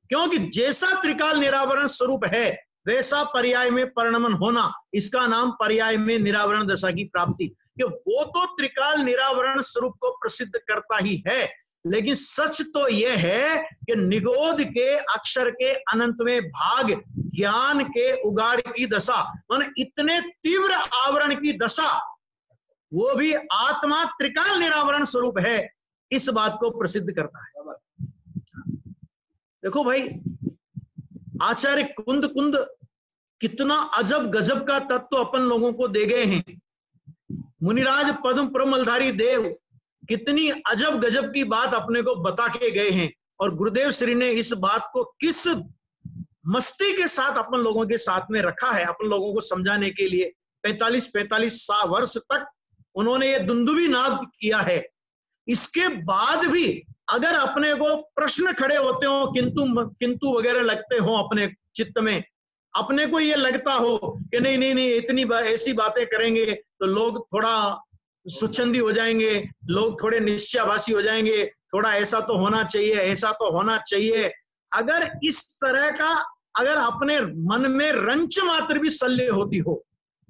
S4: क्योंकि जैसा त्रिकाल निरावरण स्वरूप है वैसा पर्याय में परिणमन होना, इसका नाम पर्याय में निरावरण दशा की प्राप्ति। कि वो तो त्रिकाल निरावरण स्वरूप को प्रसिद्ध करता ही है, लेकिन सच तो यह है कि निगोध के अक्षर के अनंत में भाग ज्ञान के उगाड़ की दशा, माने इतने तीव्र आवरण की दशा, वो भी आत्मा त्रिकाल निरावरण स्वरूप है, इस बात को प्रसिद्ध करता है। देखो भाई, आचार्य कुंद कुंद कितना अजब गजब का तत्व अपन लोगों को दे गए हैं। मुनिराज पद्म प्रमलधारी देव कितनी अजब गजब की बात अपने को बता के गए हैं, और गुरुदेव श्री ने इस बात को किस मस्ती के साथ अपन लोगों के साथ में रखा है, अपन लोगों को समझाने के लिए 45 वर्ष तक उन्होंने ये दुंदुभी नाद किया है। इसके बाद भी अगर अपने को प्रश्न खड़े होते हो, किंतु वगैरह लगते हो अपने चित्त में, अपने को ये लगता हो कि नहीं नहीं नहीं इतनी ऐसी बातें करेंगे तो लोग थोड़ा स्वच्छंदी हो जाएंगे, लोग थोड़े निश्चयवासी हो जाएंगे, थोड़ा ऐसा तो होना चाहिए, ऐसा तो होना चाहिए। अगर इस तरह का अगर अपने मन में रंच मात्र भी सल्ले होती हो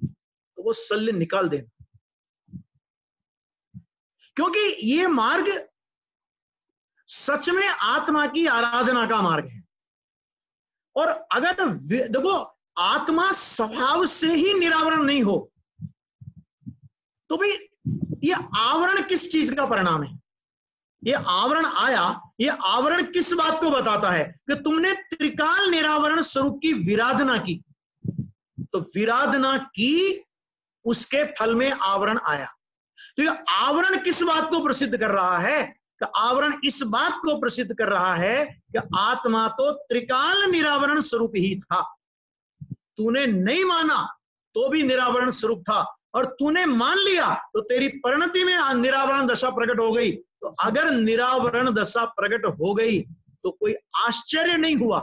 S4: तो वो सल्ले निकाल देना, क्योंकि ये मार्ग सच में आत्मा की आराधना का मार्ग है। और अगर देखो आत्मा स्वभाव से ही निरावरण नहीं हो तो भाई ये आवरण किस चीज का परिणाम है? ये आवरण आया, ये आवरण किस बात को बताता है? कि तुमने त्रिकाल निरावरण स्वरूप की विराधना की, तो विराधना की उसके फल में आवरण आया। तो ये आवरण किस बात को प्रसिद्ध कर रहा है? कि आवरण इस बात को प्रसिद्ध कर रहा है कि आत्मा तो त्रिकाल निरावरण स्वरूप ही था। तूने नहीं माना तो भी निरावरण स्वरूप था, और तूने मान लिया तो तेरी परिणति में निरावरण दशा प्रकट हो गई। तो अगर निरावरण दशा प्रकट हो गई तो कोई आश्चर्य नहीं हुआ।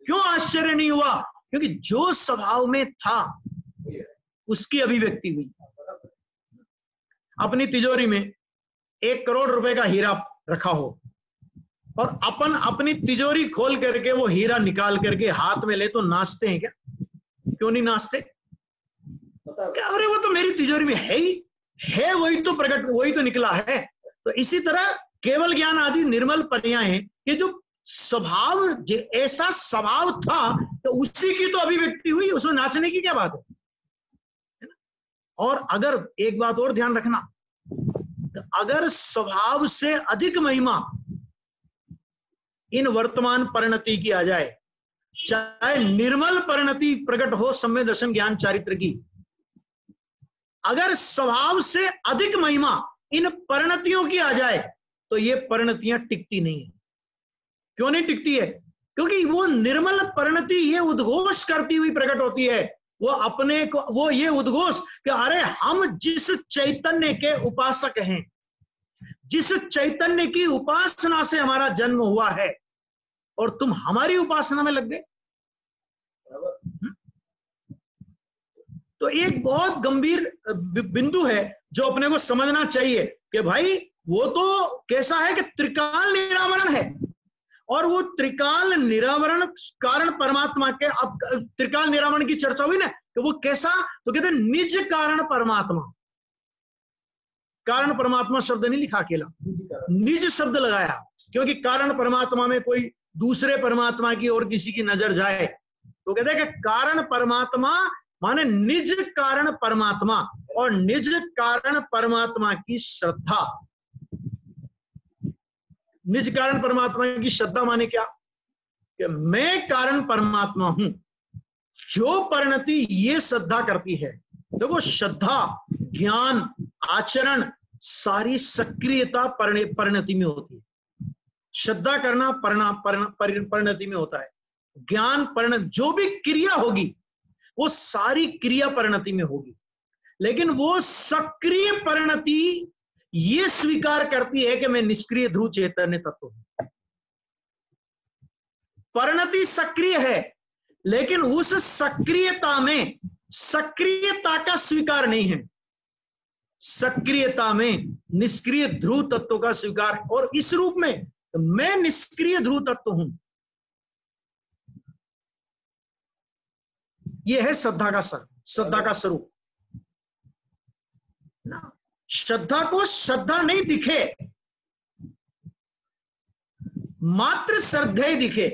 S4: क्यों आश्चर्य नहीं हुआ? क्योंकि जो स्वभाव में था उसकी अभिव्यक्ति हुई। अपनी तिजोरी में 1 करोड़ रुपए का हीरा रखा हो और अपन अपनी तिजोरी खोल करके वो हीरा निकाल करके हाथ में ले तो नाचते हैं क्या? क्यों नहीं नाचते? क्या अरे वो तो मेरी तिजोरी में है ही है, वही तो प्रकट, वही तो निकला है। तो इसी तरह केवल ज्ञान आदि निर्मल पर्याय कि जो स्वभाव ऐसा स्वभाव था तो उसी की तो अभिव्यक्ति हुई, उसमें नाचने की क्या बात है? और अगर एक बात और ध्यान रखना, अगर स्वभाव से अधिक महिमा इन वर्तमान परिणति की आ जाए, चाहे निर्मल परिणति प्रकट हो सम्यक दर्शन ज्ञान चारित्र की, अगर स्वभाव से अधिक महिमा इन परिणतियों की आ जाए तो ये परिणतियां टिकती नहीं है। क्यों नहीं टिकती है? क्योंकि वो निर्मल परिणति ये उद्घोष करती हुई प्रकट होती है। वो अपने को वो ये उद्घोष कि अरे हम जिस चैतन्य के उपासक हैं, जिस चैतन्य की उपासना से हमारा जन्म हुआ है, और तुम हमारी उपासना में लग गए। तो एक बहुत गंभीर बिंदु है जो अपने को समझना चाहिए कि भाई वो तो कैसा है कि त्रिकाल निरावरण है, और वो त्रिकाल निरावरण कारण परमात्मा के, अब त्रिकाल निरावरण की चर्चा हुई ना, तो वो कैसा? तो कहते निज कारण परमात्मा। कारण परमात्मा शब्द नहीं लिखा अकेला, निज शब्द लगाया, क्योंकि कारण परमात्मा में कोई दूसरे परमात्मा की और किसी की नजर जाए तो कहते हैं कि कारण परमात्मा माने निज कारण परमात्मा, और निज कारण परमात्मा की श्रद्धा। निज कारण परमात्मा की श्रद्धा माने क्या? कि मैं कारण परमात्मा हूं। जो परिणति ये श्रद्धा करती है, देखो श्रद्धा, ज्ञान, आचरण सारी सक्रियता परिणति में होती है। श्रद्धा करना परिणति में होता है। ज्ञान परिणति, जो भी क्रिया होगी वो सारी क्रिया परिणति में होगी। लेकिन वो सक्रिय परिणति ये स्वीकार करती है कि मैं निष्क्रिय ध्रुव चैतन्य तत्व हूं। परिणति सक्रिय है, लेकिन उस सक्रियता में सक्रियता का स्वीकार नहीं है। सक्रियता में निष्क्रिय ध्रुव तत्व का स्वीकार, और इस रूप में मैं निष्क्रिय ध्रुव तत्व हूं। यह है श्रद्धा का स्वरूप। श्रद्धा को श्रद्धा नहीं दिखे, मात्र श्रद्धेय दिखे,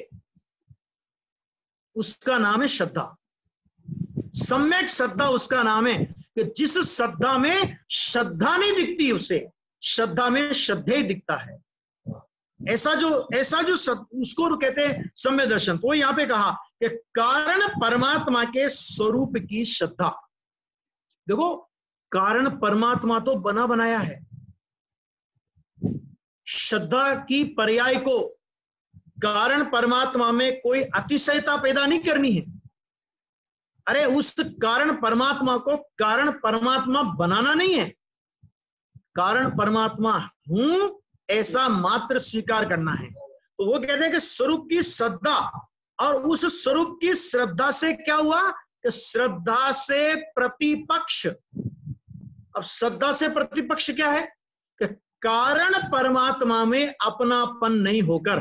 S4: उसका नाम है श्रद्धा। सम्यक श्रद्धा उसका नाम है कि जिस श्रद्धा में श्रद्धा नहीं दिखती, उसे श्रद्धा में श्रद्धेय दिखता है। ऐसा जो उसको कहते हैं सम्यक दर्शन। तो यहां पे कहा कि कारण परमात्मा के स्वरूप की श्रद्धा। देखो कारण परमात्मा तो बना बनाया है, श्रद्धा की पर्याय को कारण परमात्मा में कोई अतिशयता पैदा नहीं करनी है। अरे उस कारण परमात्मा को कारण परमात्मा बनाना नहीं है, कारण परमात्मा हूं ऐसा मात्र स्वीकार करना है। तो वो कहते हैं कि स्वरूप की श्रद्धा और उस स्वरूप की श्रद्धा से क्या हुआ कि श्रद्धा से प्रतिपक्ष। अब श्रद्धा से प्रतिपक्ष क्या है कि कारण परमात्मा में अपनापन नहीं होकर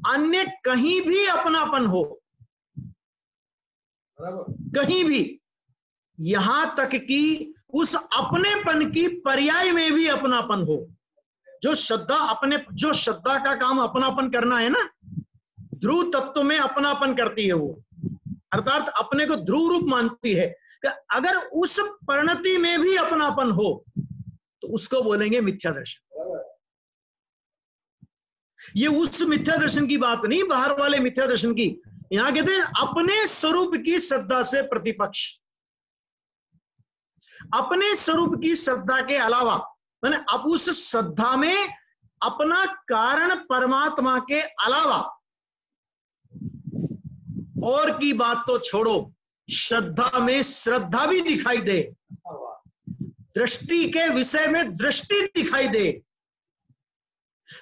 S4: अन्य कहीं भी अपनापन हो, कहीं भी, यहां तक कि उस अपनेपन की पर्याय में भी अपनापन हो। जो श्रद्धा का काम अपनापन करना है ना, ध्रुव तत्व में अपनापन करती है वो, अर्थात अपने को ध्रुव रूप मानती है कि अगर उस परिणति में भी अपनापन हो तो उसको बोलेंगे मिथ्या दर्शन। ये उस मिथ्या दर्शन की बात नहीं, बाहर वाले मिथ्या दर्शन की। यहां कहते हैं अपने स्वरूप की श्रद्धा से प्रतिपक्ष। अपने स्वरूप की श्रद्धा के अलावा मैंने अब उस श्रद्धा में अपना कारण परमात्मा के अलावा और की बात तो छोड़ो, श्रद्धा में श्रद्धा भी दिखाई दे, दृष्टि के विषय में दृष्टि दिखाई दे,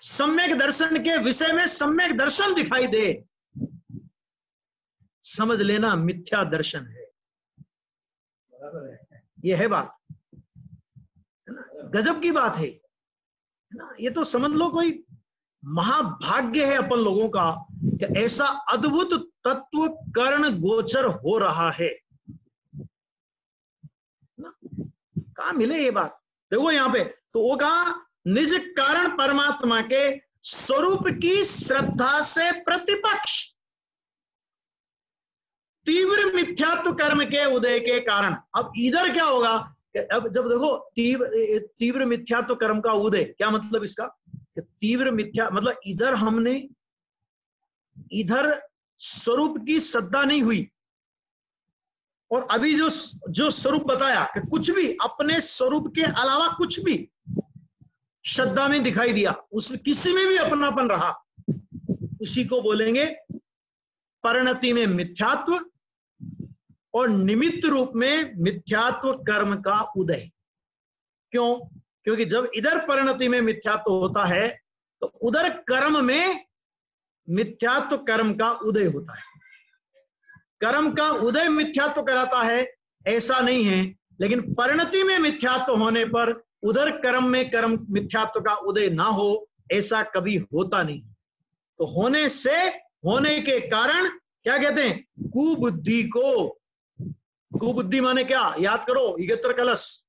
S4: सम्यक दर्शन के विषय में सम्यक दर्शन दिखाई दे, समझ लेना मिथ्या दर्शन है। यह है बात, है ना, गजब की बात है ना। ये तो समझ लो कोई महाभाग्य है अपन लोगों का कि ऐसा अद्भुत तत्व कर्ण गोचर हो रहा है ना। कहां मिले ये बात? देखो यहां पे तो वो कहा निज कारण परमात्मा के स्वरूप की श्रद्धा से प्रतिपक्ष तीव्र मिथ्यात्व कर्म के उदय के कारण। अब इधर क्या होगा? अब जब देखो तीव्र मिथ्यात्व कर्म का उदय, क्या मतलब इसका? तीव्र मिथ्या मतलब इधर हमने इधर स्वरूप की श्रद्धा नहीं हुई, और अभी जो स्वरूप बताया कि कुछ भी अपने स्वरूप के अलावा कुछ भी श्रद्धा में दिखाई दिया, उस किसी में भी अपनापन रहा, उसी को बोलेंगे परिणति में मिथ्यात्व और निमित्त रूप में मिथ्यात्व कर्म का उदय। क्यों? क्योंकि जब इधर परिणति में मिथ्यात्व होता है तो उधर कर्म में मिथ्यात्व कर्म का उदय होता है। कर्म का उदय मिथ्यात्व कराता है ऐसा नहीं है, लेकिन परिणति में मिथ्यात्व होने पर उधर कर्म में कर्म मिथ्यात्व का उदय ना हो ऐसा कभी होता नहीं। तो होने से होने के कारण क्या कहते हैं? कुबुद्धि को। कुबुद्धि माने क्या? याद करो, इगत्र कलश,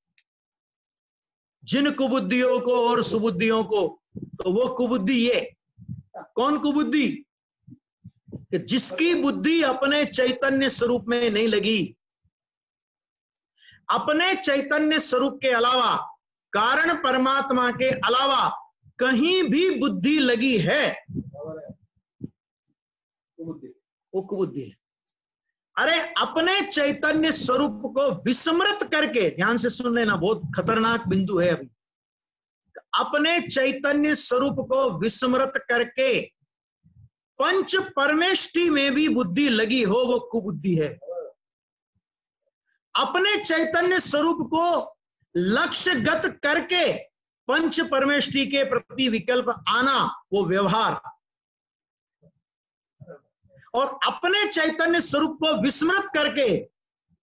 S4: जिन कुबुद्धियों को और सुबुद्धियों को, तो वो कुबुद्धि ये कौन कुबुद्धि? कि जिसकी बुद्धि अपने चैतन्य स्वरूप में नहीं लगी, अपने चैतन्य स्वरूप के अलावा कारण परमात्मा के अलावा कहीं भी बुद्धि लगी है, वो कुबुद्धि है। अरे अपने चैतन्य स्वरूप को विस्मृत करके, ध्यान से सुन लेना, बहुत खतरनाक बिंदु है अभी। अपने चैतन्य स्वरूप को विस्मृत करके पंच परमेष्टि में भी बुद्धि लगी हो, वो कुबुद्धि है। अपने चैतन्य स्वरूप को लक्ष्यगत करके पंच परमेष्टि के प्रति विकल्प आना, वो व्यवहार। और अपने चैतन्य स्वरूप को विस्मृत करके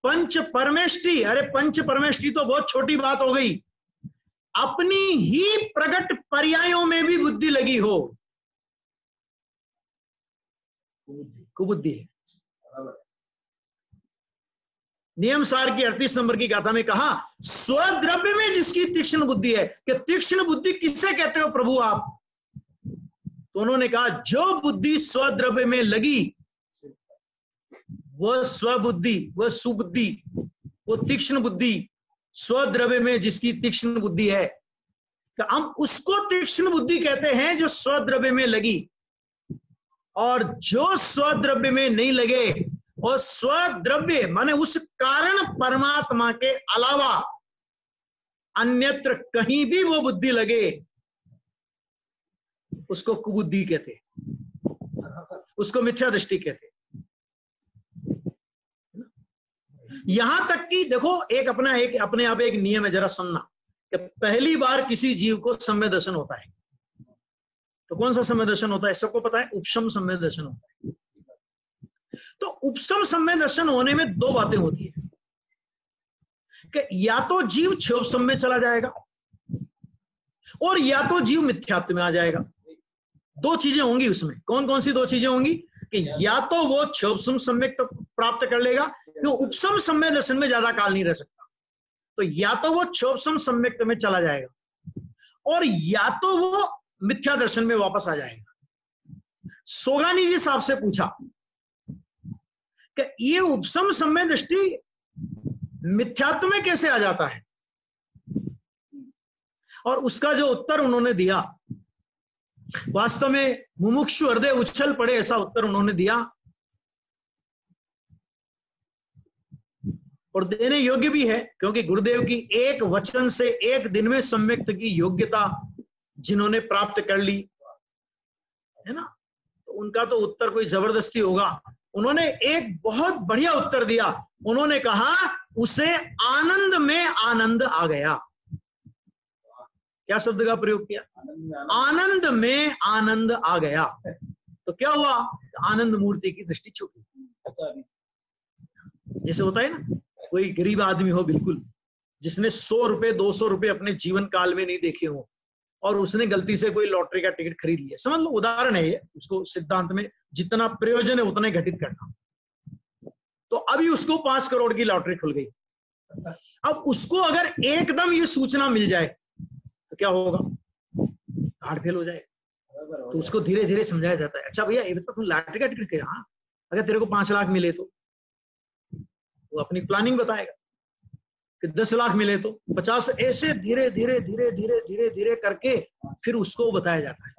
S4: पंच परमेष्टि, अरे पंच परमेष्टि तो बहुत छोटी बात हो गई, अपनी ही प्रगट पर्यायों में भी बुद्धि लगी हो, कुबुद्धि है। नियम सार की 38 नंबर की गाथा में कहा, स्वद्रव्य में जिसकी तीक्ष्ण बुद्धि है। कि तीक्ष्ण बुद्धि किसे कहते हो प्रभु आप? तो उन्होंने कहा जो बुद्धि स्वद्रव्य में लगी वह स्वबुद्धि, वह सुबुद्धि, वो तीक्ष्ण बुद्धि, स्वद्रव्य में जिसकी तीक्ष्ण बुद्धि है, तो हम उसको तीक्ष्ण बुद्धि कहते हैं जो स्वद्रव्य में लगी। और जो स्वद्रव्य में नहीं लगे, और स्वद्रव्य माने उस कारण परमात्मा के अलावा अन्यत्र कहीं भी वो बुद्धि लगे, उसको कुबुद्धि कहते, उसको मिथ्या दृष्टि कहते। यहां तक कि देखो एक अपने आप एक नियम है, जरा सुनना, कि पहली बार किसी जीव को सम्यक दर्शन होता है तो कौन सा सम्यक दर्शन होता है? सबको पता है, उपशम सम्यक दर्शन होता है। तो उपसम सम्य दर्शन होने में दो बातें होती है कि या तो जीव क्षोभसम में चला जाएगा और या तो जीव मिथ्यात्व में आ जाएगा। दो चीजें होंगी उसमें। कौन कौन सी दो चीजें होंगी? कि या तो वो क्षोभसम सम्यक प्राप्त कर लेगा, तो उपसम सम्य दर्शन में ज्यादा काल नहीं रह सकता, तो या तो वो क्षोभसम सम्यक में चला जाएगा और या तो वो मिथ्या दर्शन में वापस आ जाएगा। सोगानी जी साहब से पूछा कि ये उपसम सम्य दृष्टि मिथ्यात्व में कैसे आ जाता है, और उसका जो उत्तर उन्होंने दिया, वास्तव में मुमुक्षु हृदय उछल पड़े ऐसा उत्तर उन्होंने दिया और देने योग्य भी है, क्योंकि गुरुदेव की एक वचन से एक दिन में सम्यक्त की योग्यता जिन्होंने प्राप्त कर ली है ना, तो उनका तो उत्तर कोई जबरदस्ती होगा। उन्होंने एक बहुत बढ़िया उत्तर दिया। उन्होंने कहा उसे आनंद में आनंद आ गया। क्या शब्द का प्रयोग किया? आनंद में आनंद आ गया। तो क्या हुआ? आनंद मूर्ति की दृष्टि छूट गई। जैसे होता है ना, कोई गरीब आदमी हो बिल्कुल, जिसने 100 रुपए 200 रुपए अपने जीवन काल में नहीं देखे हो और उसने गलती से कोई लॉटरी का टिकट खरीद लिया, समझ लो उदाहरण है ये, उसको सिद्धांत में जितना प्रयोजन है उतना घटित करना, तो अभी उसको 5 करोड़ की लॉटरी खुल गई। अब उसको अगर एकदम ये सूचना मिल जाए तो क्या होगा? कार्ड फेल हो जाए। तो उसको धीरे धीरे समझाया जाता है, अच्छा भैया ये तो तुम लॉटरी का टिकट किया, हाँ अगर तेरे को 5 लाख मिले तो वो अपनी प्लानिंग बताएगा कि 10 लाख मिले तो 50, ऐसे धीरे धीरे धीरे धीरे धीरे धीरे करके फिर उसको बताया जाता है।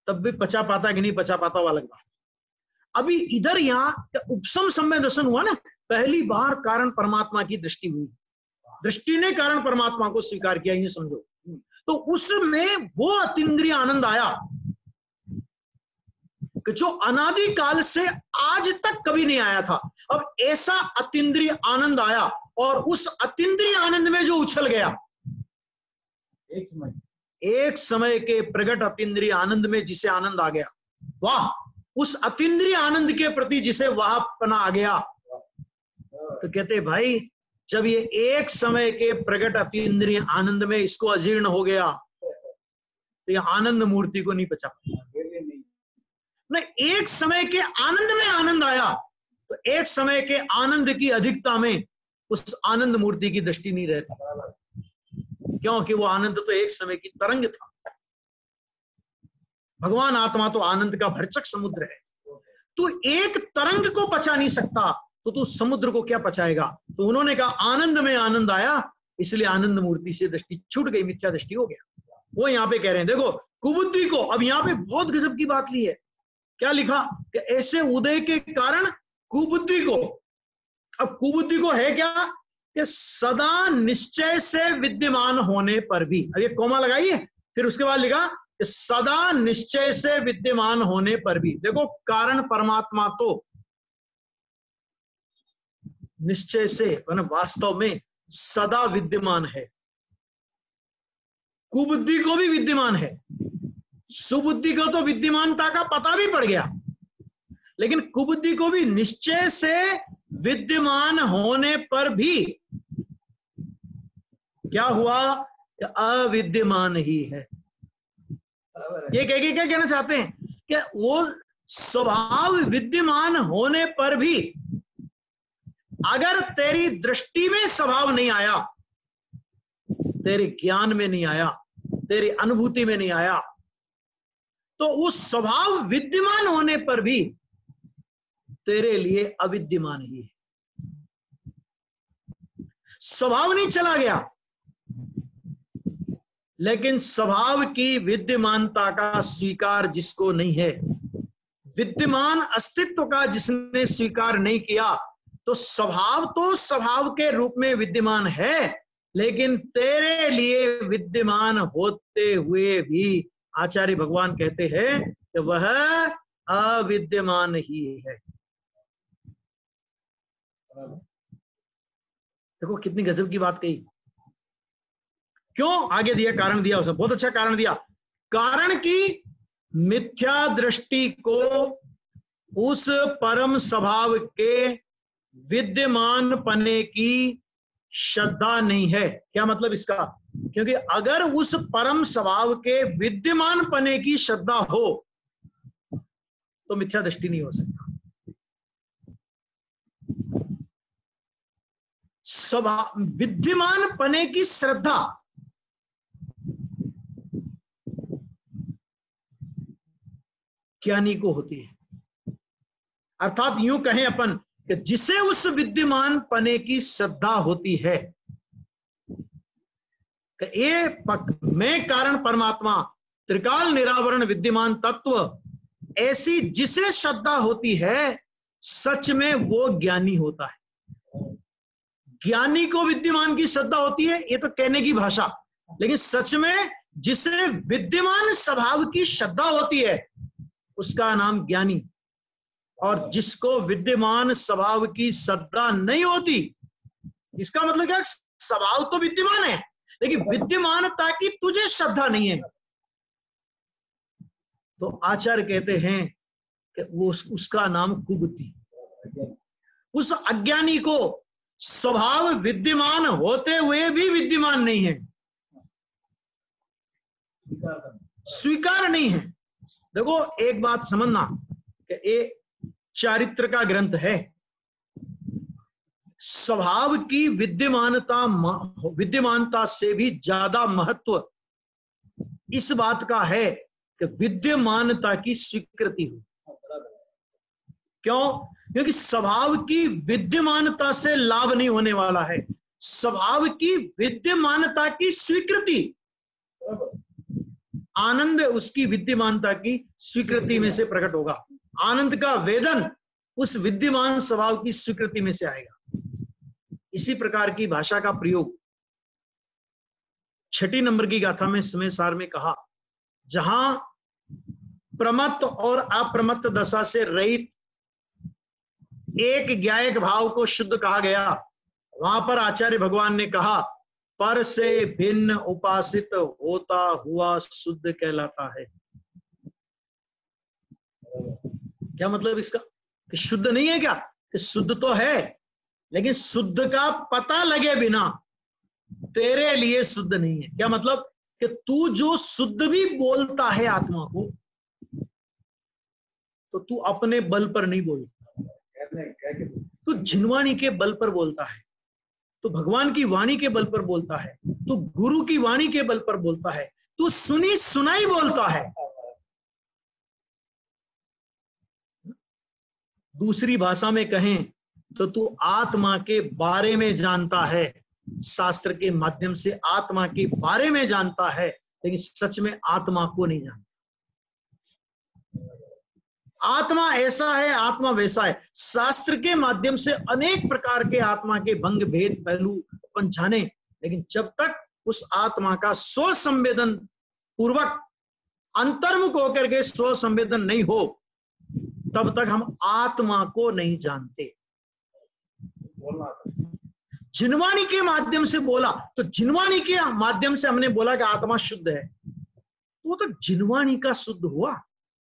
S4: तब भी पचा पाता कि नहीं पचा पाता वो अलग बात। अभी इधर यहाँ उपसम सम्य दर्शन हुआ ना, पहली बार कारण परमात्मा की दृष्टि हुई, दृष्टि ने कारण परमात्मा को स्वीकार किया, ये समझो। तो उसमें वो अतीन्द्रिय आनंद आया कि जो अनादि काल से आज तक कभी नहीं आया था। अब ऐसा अतीन्द्रिय आनंद आया और उस अतीन्द्रिय आनंद में जो उछल गया, एक समय के प्रगट अतीन्द्रिय आनंद में जिसे आनंद आ गया, वाह, उस अतीन्द्रिय आनंद के प्रति जिसे वाहपना आ गया, तो कहते भाई जब ये एक समय के प्रगट अतीन्द्रिय आनंद में इसको अजीर्ण हो गया तो ये आनंद मूर्ति को नहीं बचा पाया। नहीं, एक समय के आनंद में आनंद आया तो एक समय के आनंद की अधिकता में उस आनंद मूर्ति की दृष्टि नहीं रहती, क्योंकि वो आनंद तो एक समय की तरंग था। भगवान आत्मा तो आनंद का भरचक समुद्र है। तू एक तरंग को पचा नहीं सकता तो तू समुद्र को क्या पचाएगा? तो उन्होंने कहा आनंद में आनंद आया, इसलिए आनंद मूर्ति से दृष्टि छूट गई, मिथ्या दृष्टि हो गया। वो यहाँ पे कह रहे हैं, देखो कुबुद्धि को, अब यहाँ पे बहुत गजब की बात ली है। क्या लिखा कि ऐसे उदय के कारण कुबुद्धि को, अब कुबुद्धि को है क्या कि सदा निश्चय से विद्यमान होने पर भी, अब ये कोमा लगाइए, फिर उसके बाद लिखा कि सदा निश्चय से विद्यमान होने पर भी। देखो कारण परमात्मा तो निश्चय से वास्तव में सदा विद्यमान है, कुबुद्धि को भी विद्यमान है, सुबुद्धि को तो विद्यमानता का पता भी पड़ गया, लेकिन कुबुद्धि को भी निश्चय से विद्यमान होने पर भी क्या हुआ? अविद्यमान ही है। ये कह क्या कहना चाहते हैं कि वो स्वभाव विद्यमान होने पर भी अगर तेरी दृष्टि में स्वभाव नहीं आया, तेरे ज्ञान में नहीं आया, तेरी अनुभूति में नहीं आया, तो उस स्वभाव विद्यमान होने पर भी तेरे लिए अविद्यमान ही है। स्वभाव नहीं चला गया, लेकिन स्वभाव की विद्यमानता का स्वीकार जिसको नहीं है, विद्यमान अस्तित्व का जिसने स्वीकार नहीं किया, तो स्वभाव के रूप में विद्यमान है, लेकिन तेरे लिए विद्यमान होते हुए भी आचार्य भगवान कहते हैं कि वह अविद्यमान ही है। देखो कितनी गजब की बात कही। क्यों? आगे दिया कारण दिया उसने, बहुत अच्छा कारण दिया। कारण की मिथ्या दृष्टि को उस परम स्वभाव के विद्यमान पने की श्रद्धा नहीं है। क्या मतलब इसका? क्योंकि अगर उस परम स्वभाव के विद्यमान पने की श्रद्धा हो तो मिथ्या दृष्टि नहीं हो सकता। स्वभाव विद्यमान पने की श्रद्धा ज्ञानी को होती है। अर्थात यूं कहें अपन कि जिसे उस विद्यमान पने की श्रद्धा होती है कि ये मैं कारण परमात्मा त्रिकाल निरावरण विद्यमान तत्व, ऐसी जिसे श्रद्धा होती है सच में वो ज्ञानी होता है। ज्ञानी को विद्यमान की श्रद्धा होती है, ये तो कहने की भाषा, लेकिन सच में जिसे विद्यमान स्वभाव की श्रद्धा होती है उसका नाम ज्ञानी। और जिसको विद्यमान स्वभाव की श्रद्धा नहीं होती, इसका मतलब क्या? स्वभाव तो विद्यमान है लेकिन विद्यमानता की तुझे श्रद्धा नहीं है, तो आचार्य कहते हैं कि वो उसका नाम कुबुद्धि। उस अज्ञानी को स्वभाव विद्यमान होते हुए भी विद्यमान नहीं है, स्वीकार नहीं है। देखो एक बात समझना कि ये चारित्र का ग्रंथ है। स्वभाव की विद्यमानता से भी ज्यादा महत्व इस बात का है कि विद्यमानता की स्वीकृति हो। क्यों? क्योंकि स्वभाव की विद्यमानता से लाभ नहीं होने वाला है, स्वभाव की विद्यमानता की स्वीकृति। आनंद उसकी विद्यमानता की स्वीकृति में से प्रकट होगा। आनंद का वेदन उस विद्यमान स्वभाव की स्वीकृति में से आएगा। इसी प्रकार की भाषा का प्रयोग 6 नंबर की गाथा में समय सार में कहा, जहां प्रमत्त और अप्रमत्त दशा से रहित एक ज्ञायक भाव को शुद्ध कहा गया, वहां पर आचार्य भगवान ने कहा पर से भिन्न उपासित होता हुआ शुद्ध कहलाता है। क्या मतलब इसका? कि शुद्ध नहीं है क्या? कि शुद्ध तो है लेकिन शुद्ध का पता लगे बिना तेरे लिए शुद्ध नहीं है। क्या मतलब? कि तू जो शुद्ध भी बोलता है आत्मा को, तो तू अपने बल पर नहीं बोलता, तू जिनवाणी के बल पर बोलता है, तू भगवान की वाणी के बल पर बोलता है, तू गुरु की वाणी के बल पर बोलता है, तू सुनी सुनाई बोलता है। दूसरी भाषा में कहें तो तू आत्मा के बारे में जानता है, शास्त्र के माध्यम से आत्मा के बारे में जानता है, लेकिन सच में आत्मा को नहीं जानता। आत्मा ऐसा है, आत्मा वैसा है। शास्त्र के माध्यम से अनेक प्रकार के आत्मा के भंग भेद पहलू अपन जाने, लेकिन जब तक उस आत्मा का स्व संवेदन पूर्वक अंतर्मुख होकर के स्व संवेदन नहीं हो, तब तक हम आत्मा को नहीं जानते। जिनवाणी के माध्यम से बोला, तो जिनवाणी के माध्यम से हमने बोला कि आत्मा शुद्ध है, तो वो तो जिनवाणी का शुद्ध हुआ,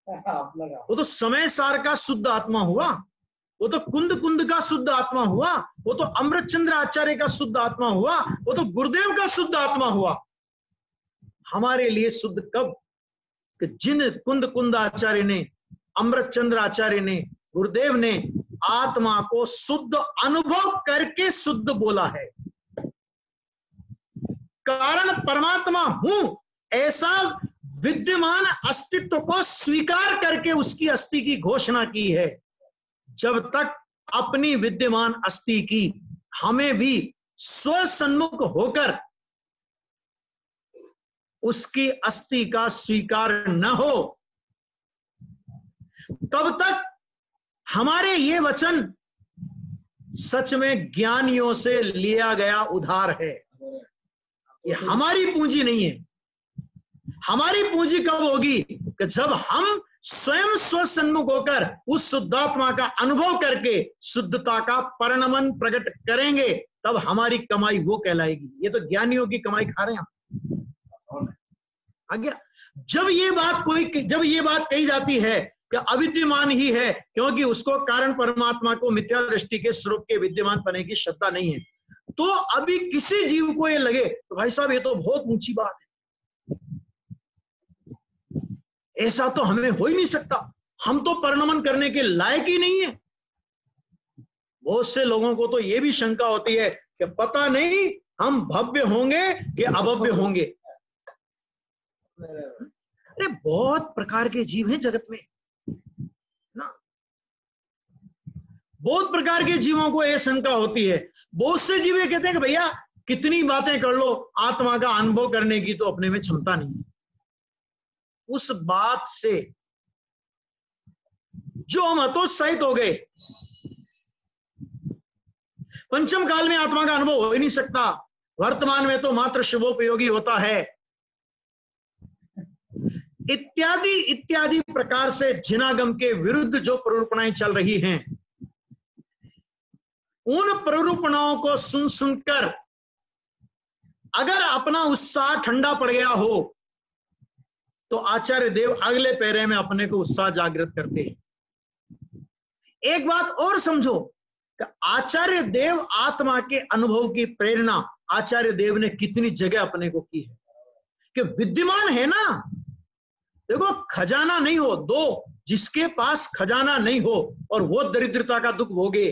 S4: वो तो समय सार का शुद्ध आत्मा हुआ, वो तो कुंद कुंद का शुद्ध आत्मा हुआ, वो तो अमृतचंद्र आचार्य का शुद्ध आत्मा हुआ, वो तो गुरुदेव का शुद्ध आत्मा हुआ। हमारे लिए शुद्ध कब? कि जिन कुंद कुंद आचार्य ने, अमृतचंद्र आचार्य ने, गुरुदेव ने आत्मा को शुद्ध अनुभव करके शुद्ध बोला है। कारण परमात्मा हूं ऐसा विद्यमान अस्तित्व को स्वीकार करके उसकी अस्थि की घोषणा की है। जब तक अपनी विद्यमान अस्थि की हमें भी स्वसन्मुख होकर उसकी अस्थि का स्वीकार न हो, तब तक हमारे ये वचन सच में ज्ञानियों से लिया गया उधार है। ये हमारी पूंजी नहीं है। हमारी पूंजी कब होगी? कि जब हम स्वयं स्वसन्मुख होकर उस शुद्धात्मा का अनुभव करके शुद्धता का परिणमन प्रकट करेंगे, तब हमारी कमाई वो कहलाएगी। ये तो ज्ञानियों की कमाई खा रहे हैं हम। आज्ञा जब ये बात कही जाती है क्या अविद्यमान ही है, क्योंकि उसको कारण परमात्मा को मिथ्या दृष्टि के स्वरूप के विद्यमान पने की श्रद्धा नहीं है। तो अभी किसी जीव को ये लगे तो भाई साहब ये तो बहुत ऊंची बात है, ऐसा तो हमें हो ही नहीं सकता, हम तो परिणमन करने के लायक ही नहीं है। बहुत से लोगों को तो ये भी शंका होती है कि पता नहीं हम भव्य होंगे कि अभव्य होंगे। अरे बहुत प्रकार के जीव हैं जगत में ना, बहुत प्रकार के जीवों को यह शंका होती है। बहुत से जीव ये कहते हैं कि भैया कितनी बातें कर लो, आत्मा का अनुभव करने की तो अपने में क्षमता नहीं है। उस बात से जो हम हतोत्साहित हो गए, पंचम काल में आत्मा का अनुभव हो ही नहीं सकता, वर्तमान में तो मात्र शुभोपयोगी होता है, इत्यादि इत्यादि प्रकार से जिनागम के विरुद्ध जो प्ररूपणाएं चल रही हैं, उन प्ररूपणाओं को सुन सुनकर अगर अपना उत्साह ठंडा पड़ गया हो तो आचार्य देव अगले पैरे में अपने को उत्साह जागृत करते हैं। एक बात और समझो कि आचार्य देव आत्मा के अनुभव की प्रेरणा आचार्य देव ने कितनी जगह अपने को की है कि विद्यमान है ना। देखो खजाना नहीं हो, दो जिसके पास खजाना नहीं हो और वो दरिद्रता का दुख भोगे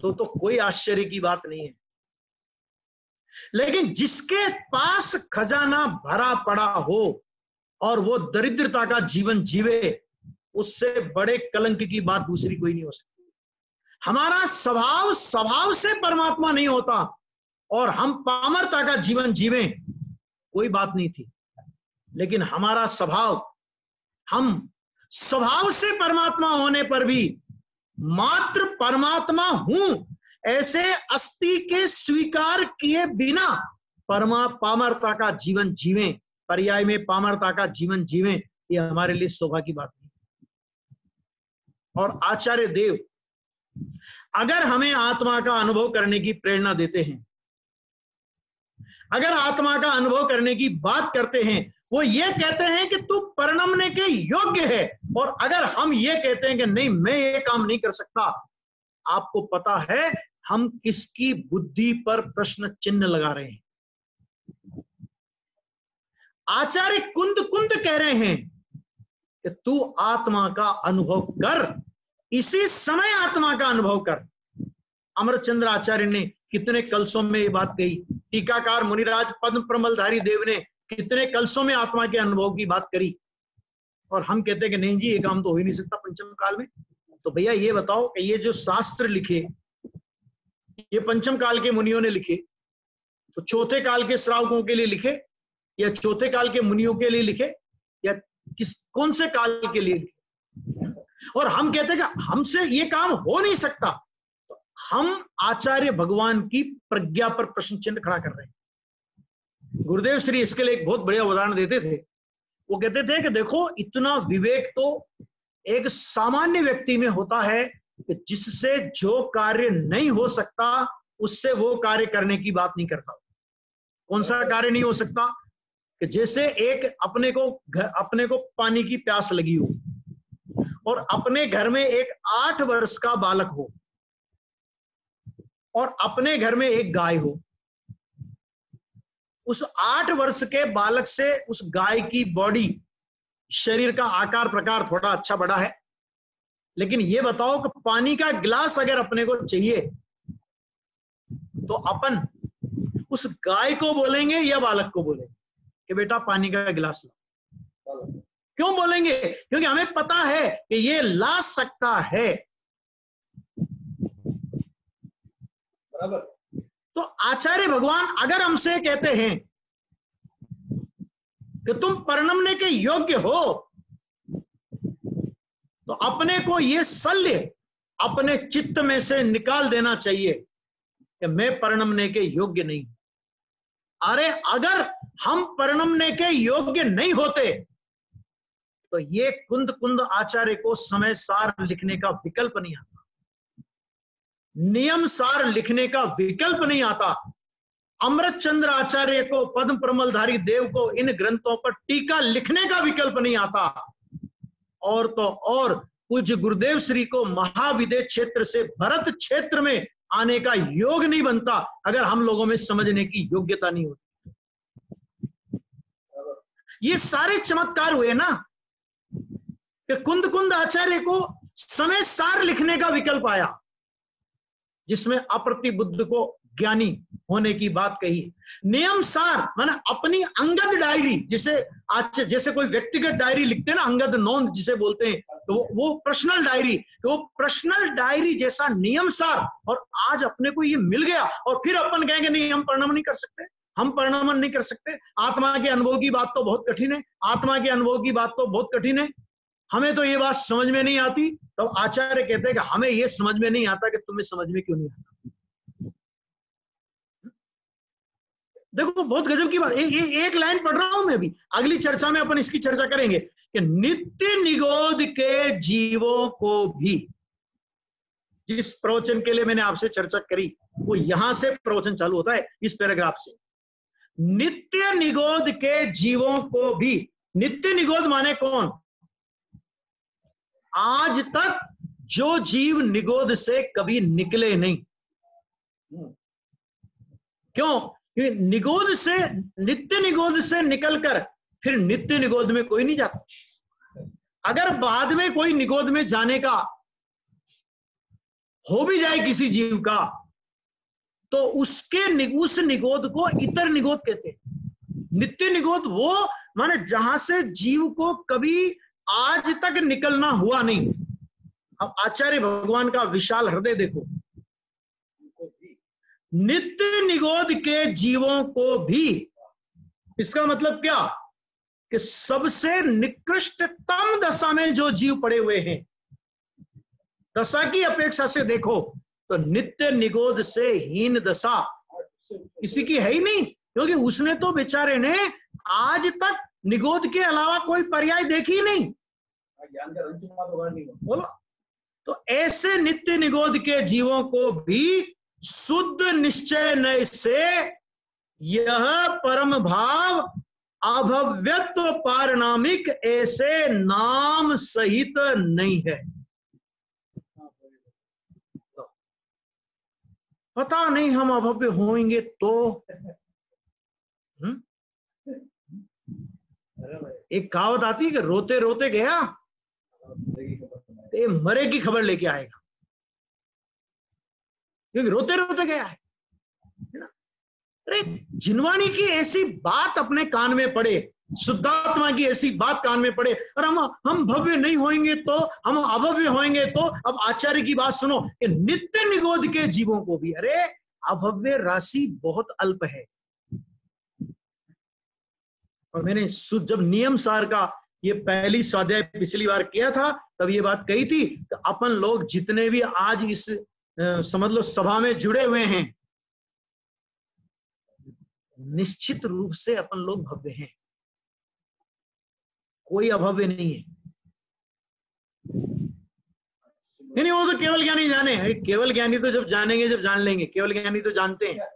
S4: तो कोई आश्चर्य की बात नहीं है, लेकिन जिसके पास खजाना भरा पड़ा हो और वो दरिद्रता का जीवन जीवे, उससे बड़े कलंक की बात दूसरी कोई नहीं हो सकती। हमारा स्वभाव से परमात्मा नहीं होता और हम पामरता का जीवन जीवें, कोई बात नहीं थी, लेकिन हमारा स्वभाव, हम स्वभाव से परमात्मा होने पर भी मात्र परमात्मा हूं ऐसे अस्थि के स्वीकार किए बिना पामरता का जीवन जीवें, पर्याय में पामरता का जीवन जीवें, ये हमारे लिए शोभा की बात नहीं। और आचार्य देव अगर हमें आत्मा का अनुभव करने की प्रेरणा देते हैं, अगर आत्मा का अनुभव करने की बात करते हैं, वो ये कहते हैं कि तू परिणमने के योग्य है, और अगर हम ये कहते हैं कि नहीं मैं ये काम नहीं कर सकता, आपको पता है हम किसकी बुद्धि पर प्रश्न चिन्ह लगा रहे हैं। आचार्य कुंद कह रहे हैं कि तू आत्मा का अनुभव कर, इसी समय आत्मा का अनुभव कर। अमरचंद्र आचार्य ने कितने कलसों में ये बात कही, टीकाकार मुनिराज पद्म प्रमलधारी देव ने कितने कलसों में आत्मा के अनुभव की बात करी, और हम कहते हैं कि नहीं जी ये काम तो हो ही नहीं सकता पंचम काल में। तो भैया ये बताओ कि ये जो शास्त्र लिखे ये पंचम काल के मुनियों ने लिखे, तो चौथे काल के श्रावकों के लिए लिखे या चौथे काल के मुनियों के लिए लिखे या कौन से काल के लिए लिखे? और हम कहते हैं कि हमसे ये काम हो नहीं सकता, तो हम आचार्य भगवान की प्रज्ञा पर प्रश्न चिन्ह खड़ा कर रहे हैं। गुरुदेव श्री इसके लिए एक बहुत बढ़िया उदाहरण देते थे। वो कहते थे कि देखो इतना विवेक तो एक सामान्य व्यक्ति में होता है कि जिससे जो कार्य नहीं हो सकता उससे वो कार्य करने की बात नहीं करता। कौन सा कार्य नहीं हो सकता? कि जैसे एक अपने को पानी की प्यास लगी हो और अपने घर में एक 8 वर्ष का बालक हो और अपने घर में एक गाय हो। उस 8 वर्ष के बालक से उस गाय की बॉडी, शरीर का आकार प्रकार थोड़ा अच्छा बड़ा है, लेकिन ये बताओ कि पानी का गिलास अगर अपने को चाहिए तो अपन उस गाय को बोलेंगे या बालक को बोलेंगे कि बेटा पानी का गिलास ला? क्यों बोलेंगे? क्योंकि हमें पता है कि ये ला सकता है। बराबर। तो आचार्य भगवान अगर हमसे कहते हैं कि तुम परिणमने के योग्य हो, तो अपने को ये शल्य अपने चित्त में से निकाल देना चाहिए कि मैं परिणमने के योग्य नहीं। अरे अगर हम परिणमने के योग्य नहीं होते तो ये कुंद आचार्य को समय सार लिखने का विकल्प नहीं आता, नियम सार लिखने का विकल्प नहीं आता, अमृतचंद्र आचार्य को, पद्म प्रमलधारी देव को इन ग्रंथों पर टीका लिखने का विकल्प नहीं आता। और तो और पूज्य गुरुदेव श्री को महाविदय क्षेत्र से भरत क्षेत्र में आने का योग नहीं बनता अगर हम लोगों में समझने की योग्यता नहीं होती। ये सारे चमत्कार हुए ना कि कुंद कुंद आचार्य को समय सार लिखने का विकल्प आया, जिसमें अप्रतिबुद्ध को ज्ञानी होने की बात कही। नियम सार माने अपनी अंगद डायरी, जैसे कोई व्यक्तिगत डायरी लिखते हैं ना, अंगद नोंद जिसे बोलते हैं, तो वो पर्सनल डायरी, तो वो पर्सनल डायरी जैसा नियम सार। और आज अपने को ये मिल गया और फिर अपन कहेंगे नहीं हम परिणमन नहीं कर सकते, हम परिणमन नहीं कर सकते। आत्मा के अनुभव की बात तो बहुत कठिन है, आत्मा के अनुभव की बात तो बहुत कठिन है, हमें तो ये बात समझ में नहीं आती। तो आचार्य कहते हैं कि हमें ये समझ में नहीं आता कि तुम्हें समझ में क्यों नहीं आता। देखो बहुत गजब की बात, एक लाइन पढ़ रहा हूं मैं अभी, अगली चर्चा में अपन इसकी चर्चा करेंगे कि नित्य निगोद के जीवों को भी, जिस प्रवचन के लिए मैंने आपसे चर्चा करी वो यहां से प्रवचन चालू होता है, इस पैराग्राफ से। नित्य निगोद के जीवों को भी, नित्य निगोद माने कौन? आज तक जो जीव निगोद से कभी निकले नहीं। क्यों? क्योंकि निगोद से, नित्य निगोद से निकलकर फिर नित्य निगोद में कोई नहीं जाता। अगर बाद में कोई निगोद में जाने का हो भी जाए किसी जीव का, तो उस निगोद को इतर निगोद कहते हैं। नित्य निगोद वो माने जहां से जीव को कभी आज तक निकलना हुआ नहीं। अब आचार्य भगवान का विशाल हृदय देखो, नित्य निगोद के जीवों को भी, इसका मतलब क्या कि सबसे निकृष्टतम दशा में जो जीव पड़े हुए हैं, दशा की अपेक्षा से देखो तो नित्य निगोद से हीन दशा किसी की है ही नहीं, क्योंकि उसने तो बेचारे ने आज तक निगोद के अलावा कोई पर्याय देखी नहीं। बोलो, तो ऐसे नित्य निगोद के जीवों को भी शुद्ध निश्चय नय से यह परम भाव अभव्यत्व पारणामिक ऐसे नाम सहित नहीं है। पता नहीं हम अभव्य होंगे तो एक कहावत आती है कि रोते रोते गया तो मरे की खबर लेके आएगा, क्योंकि रोते रोते गया है ना। अरे जिनवाणी की ऐसी बात अपने कान में पड़े, शुद्धात्मा की ऐसी बात कान में पड़े, और हम भव्य नहीं होंगे तो, हम अभव्य होंगे तो। अब आचार्य की बात सुनो कि नित्य निगोद के जीवों को भी, अरे अभव्य राशि बहुत अल्प है। और मैंने जब नियम सार का ये पहली स्वाध्याय पिछली बार किया था तब ये बात कही थी कि अपन लोग जितने भी आज इस समझ लो सभा में जुड़े हुए हैं, निश्चित रूप से अपन लोग भव्य हैं, कोई अभव्य नहीं है। नहीं वो तो केवल ज्ञानी जाने, केवल ज्ञानी तो जब जानेंगे जब जान लेंगे, केवल ज्ञानी तो जानते हैं।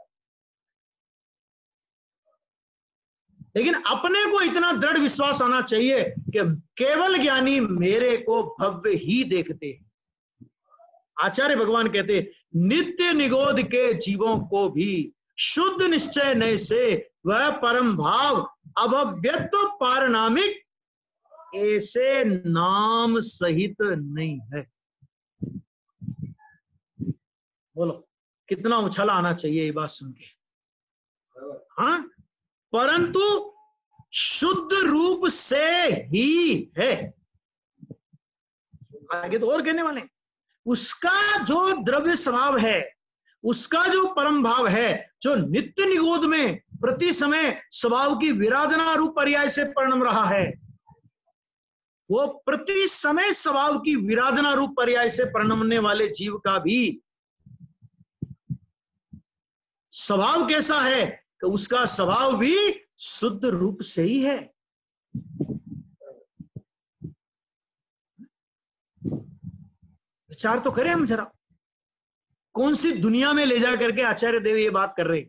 S4: लेकिन अपने को इतना दृढ़ विश्वास आना चाहिए कि केवल ज्ञानी मेरे को भव्य ही देखते हैं। आचार्य भगवान कहते नित्य निगोद के जीवों को भी शुद्ध निश्चय नय से वह परम भाव अभव्यत्व पारणामिक ऐसे नाम सहित नहीं है। बोलो कितना उछाला आना चाहिए ये बात सुन के। हाँ, परंतु शुद्ध रूप से ही है। आगे तो और कहने वाले, उसका जो द्रव्य स्वभाव है, उसका जो परम भाव है, जो नित्य निगोद में प्रति समय स्वभाव की विराधना रूप पर्याय से परिणम रहा है, वो प्रति समय स्वभाव की विराधना रूप पर्याय से परिणमने वाले जीव का भी स्वभाव कैसा है कि उसका स्वभाव भी शुद्ध रूप से ही है। विचार तो करें हम जरा, कौन सी दुनिया में ले जा करके आचार्य देव ये बात कर रहे।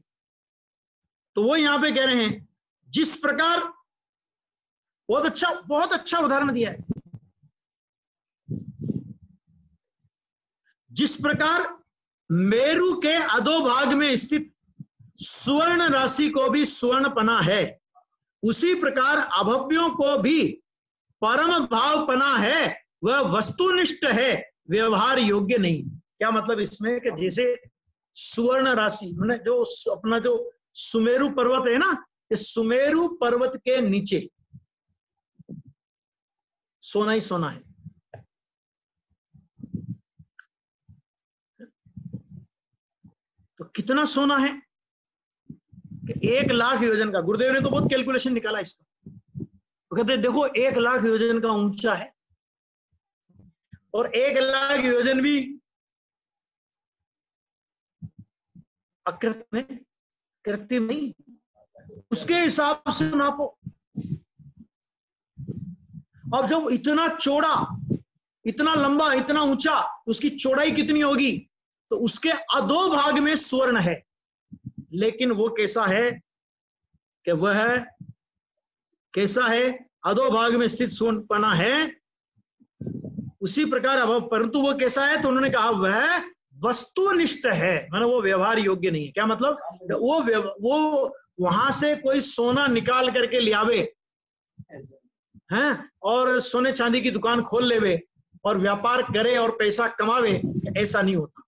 S4: तो वो यहां पे कह रहे हैं जिस प्रकार, बहुत अच्छा उदाहरण दिया है। जिस प्रकार मेरु के अधोभाग में स्थित सुवर्ण राशि को भी सुवर्णपना है, उसी प्रकार अभव्यों को भी परम भावपना है, वह वस्तुनिष्ठ है, व्यवहार योग्य नहीं। क्या मतलब इसमें कि जैसे सुवर्ण राशि मैंने जो अपना जो सुमेरु पर्वत है ना, इस सुमेरु पर्वत के नीचे सोना ही सोना है। तो कितना सोना है? 1 लाख योजन का। गुरुदेव ने तो बहुत कैलकुलेशन निकाला इसका। तो कहते देखो 1 लाख योजन का ऊंचा है और 1 लाख योजन भी कृत्रिम नहीं, उसके हिसाब से नापो। अब जब इतना चौड़ा, इतना लंबा, इतना ऊंचा, उसकी चौड़ाई कितनी होगी? तो उसके अधोभाग में स्वर्ण है, लेकिन वो कैसा है कि वह कैसा है? अधोभाग में स्थित सुवर्णपना है, उसी प्रकार अब परंतु वो कैसा है? तो उन्होंने कहा वह वस्तुनिष्ठ है, माने वो व्यवहार योग्य नहीं है। क्या मतलब? वो वहां से कोई सोना निकाल करके लियावे हैं और सोने चांदी की दुकान खोल लेवे और व्यापार करे और पैसा कमावे, ऐसा नहीं होता।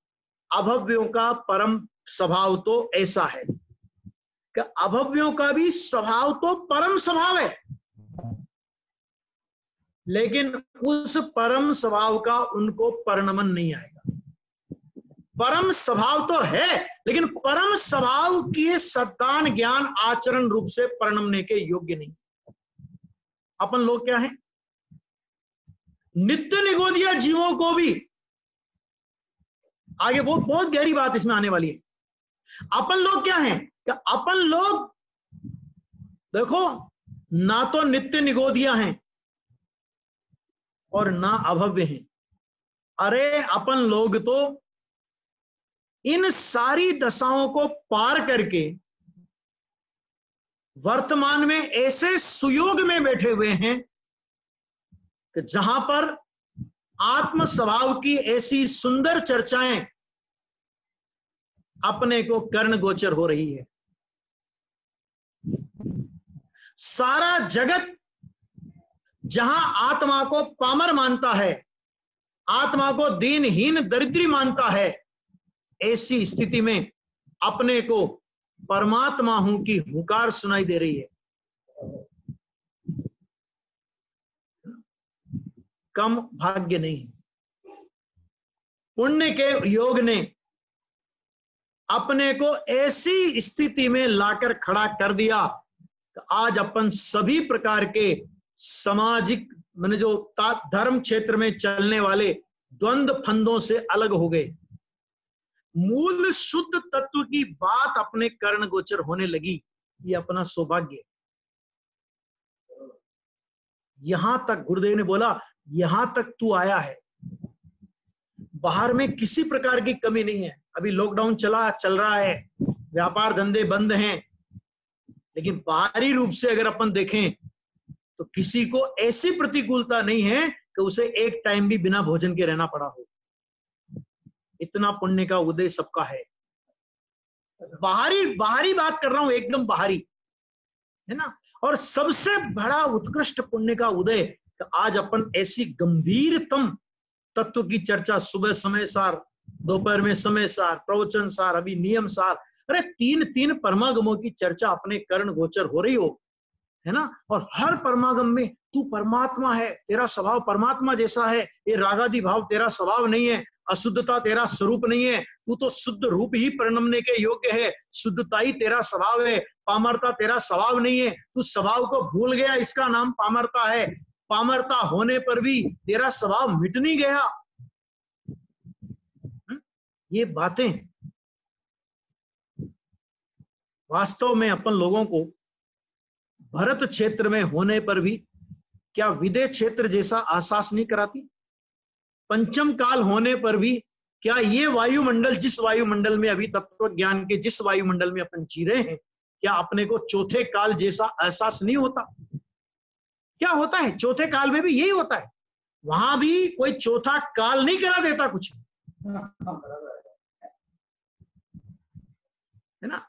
S4: अभव्यों का परम स्वभाव तो ऐसा है कि अभव्यों का भी स्वभाव तो परम स्वभाव है, लेकिन उस परम स्वभाव का उनको परिणमन नहीं आएगा। परम स्वभाव तो है, लेकिन परम स्वभाव के सद्दान ज्ञान आचरण रूप से परिणमने के योग्य नहीं। अपन लोग क्या हैं? नित्य निगोदिया जीवों को भी, आगे बहुत गहरी बात इसमें आने वाली है। अपन लोग क्या हैं कि अपन लोग देखो ना तो नित्य निगोदिया हैं और ना अभव्य हैं। अरे अपन लोग तो इन सारी दशाओं को पार करके वर्तमान में ऐसे सुयोग में बैठे हुए हैं कि जहां पर आत्म स्वभाव की ऐसी सुंदर चर्चाएं अपने को कर्ण गोचर हो रही है। सारा जगत जहां आत्मा को पामर मानता है, आत्मा को दीनहीन दरिद्री मानता है, ऐसी स्थिति में अपने को परमात्मा हूं की हुकार सुनाई दे रही है। कम भाग्य नहीं, पुण्य के योग ने अपने को ऐसी स्थिति में लाकर खड़ा कर दिया कि आज अपन सभी प्रकार के सामाजिक माने जो धर्म क्षेत्र में चलने वाले द्वंद्व फंदों से अलग हो गए। मूल शुद्ध तत्व की बात अपने कर्ण गोचर होने लगी। ये अपना सौभाग्य। यहां तक गुरुदेव ने बोला, यहां तक तू आया है, बाहर में किसी प्रकार की कमी नहीं है। अभी लॉकडाउन चल रहा है, व्यापार धंधे बंद हैं, लेकिन बाहरी रूप से अगर अपन देखें तो किसी को ऐसी प्रतिकूलता नहीं है कि उसे एक टाइम भी बिना भोजन के रहना पड़ा हो। इतना पुण्य का उदय सबका है। बाहरी बात कर रहा हूं, एकदम बाहरी है ना। और सबसे बड़ा उत्कृष्ट पुण्य का उदय तो आज अपन ऐसी गंभीरतम तत्व की चर्चा सुबह समय सार, दोपहर में समय सार, प्रवचन सार, अभी नियम सार, अरे 3 परमागमों की चर्चा अपने कर्ण गोचर हो रही हो, है ना। और हर परमागम में तू परमात्मा है, तेरा स्वभाव परमात्मा जैसा है, ये रागादि भाव तेरा स्वभाव नहीं है, अशुद्धता तेरा स्वरूप नहीं है, तू तो शुद्ध रूप ही परिणमने के योग्य है, शुद्धता ही तेरा स्वभाव है, पामरता तेरा स्वभाव नहीं है, तू स्वभाव को भूल गया, इसका नाम पामरता है। पामरता होने पर भी तेरा स्वभाव मिट नहीं गया। ये बातें वास्तव में अपन लोगों को भरत क्षेत्र में होने पर भी क्या विदेह क्षेत्र जैसा आभास नहीं कराती? पंचम काल होने पर भी क्या ये वायुमंडल, जिस वायुमंडल में अभी तत्व ज्ञान के जिस वायुमंडल में अपन जी रहे हैं, क्या अपने को चौथे काल जैसा एहसास नहीं होता? क्या होता है चौथे काल में भी यही होता है। वहां भी कोई चौथा काल नहीं करा देता कुछ, है ना।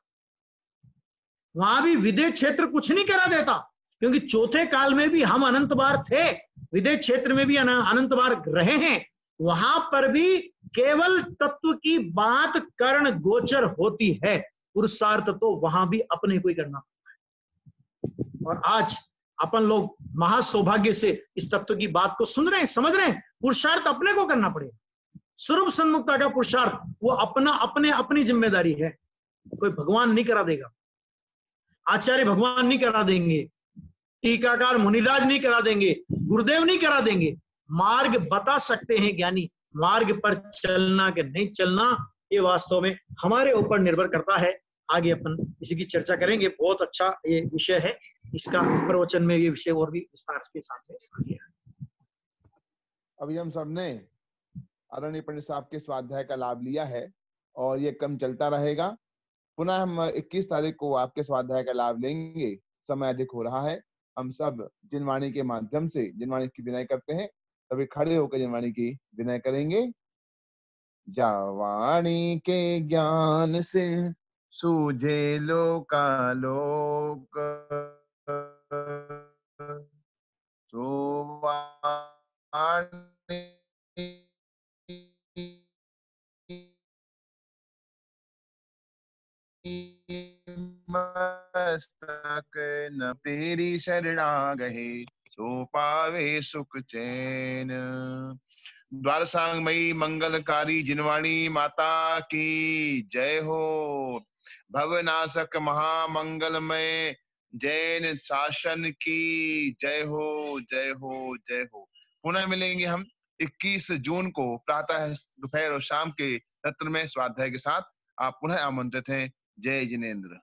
S4: वहां भी विदेश क्षेत्र कुछ नहीं करा देता, क्योंकि चौथे काल में भी हम अनंत बार थे, विदेश क्षेत्र में भी अनंत बार रहे हैं। वहां पर भी केवल तत्व की बात कर्ण गोचर होती है, पुरुषार्थ तो वहां भी अपने को ही करना पड़ता है। और आज अपन लोग महासौभाग्य से इस तत्व की बात को सुन रहे हैं, समझ रहे हैं। पुरुषार्थ अपने को करना पड़ेगा। स्वरूप सन्मुखता का पुरुषार्थ वो अपना अपनी जिम्मेदारी है, कोई भगवान नहीं करा देगा, आचार्य भगवान नहीं करा देंगे, टीकाकार मुनिराज नहीं करा देंगे, गुरुदेव नहीं करा देंगे। मार्ग बता सकते हैं ज्ञानी, मार्ग पर चलना कि नहीं चलना ये वास्तव में हमारे ऊपर निर्भर करता है। आगे अपन इसी की चर्चा करेंगे। बहुत अच्छा ये विषय है, इसका प्रवचन में ये विषय और भी विस्तार के साथ है।
S3: अभी हम सब ने आदरणीय पंडित साहब के स्वाध्याय का लाभ लिया है और ये क्रम चलता रहेगा। पुनः हम 21 तारीख को आपके स्वाध्याय का लाभ लेंगे। समय अधिक हो रहा है। हम सब जिनवाणी के माध्यम से जिनवाणी की विनय करते हैं, तभी खड़े होकर जिनवाणी की विनय करेंगे। जावाणी के ज्ञान से सूझे लोकालोक, तो वाणी मस्तक न तेरी शरणा गहे, सो पावे सुख चैन। द्वारसांगमयी मंगलकारी जिनवाणी माता की जय हो। भवनाशक महामंगलमय जैन शासन की जय हो, जय हो, जय हो। पुनः मिलेंगे हम 21 जून को प्रातः, दोपहर और शाम के सत्र में स्वाध्याय के साथ। आप पुनः आमंत्रित हैं। जय जिनेन्द्र।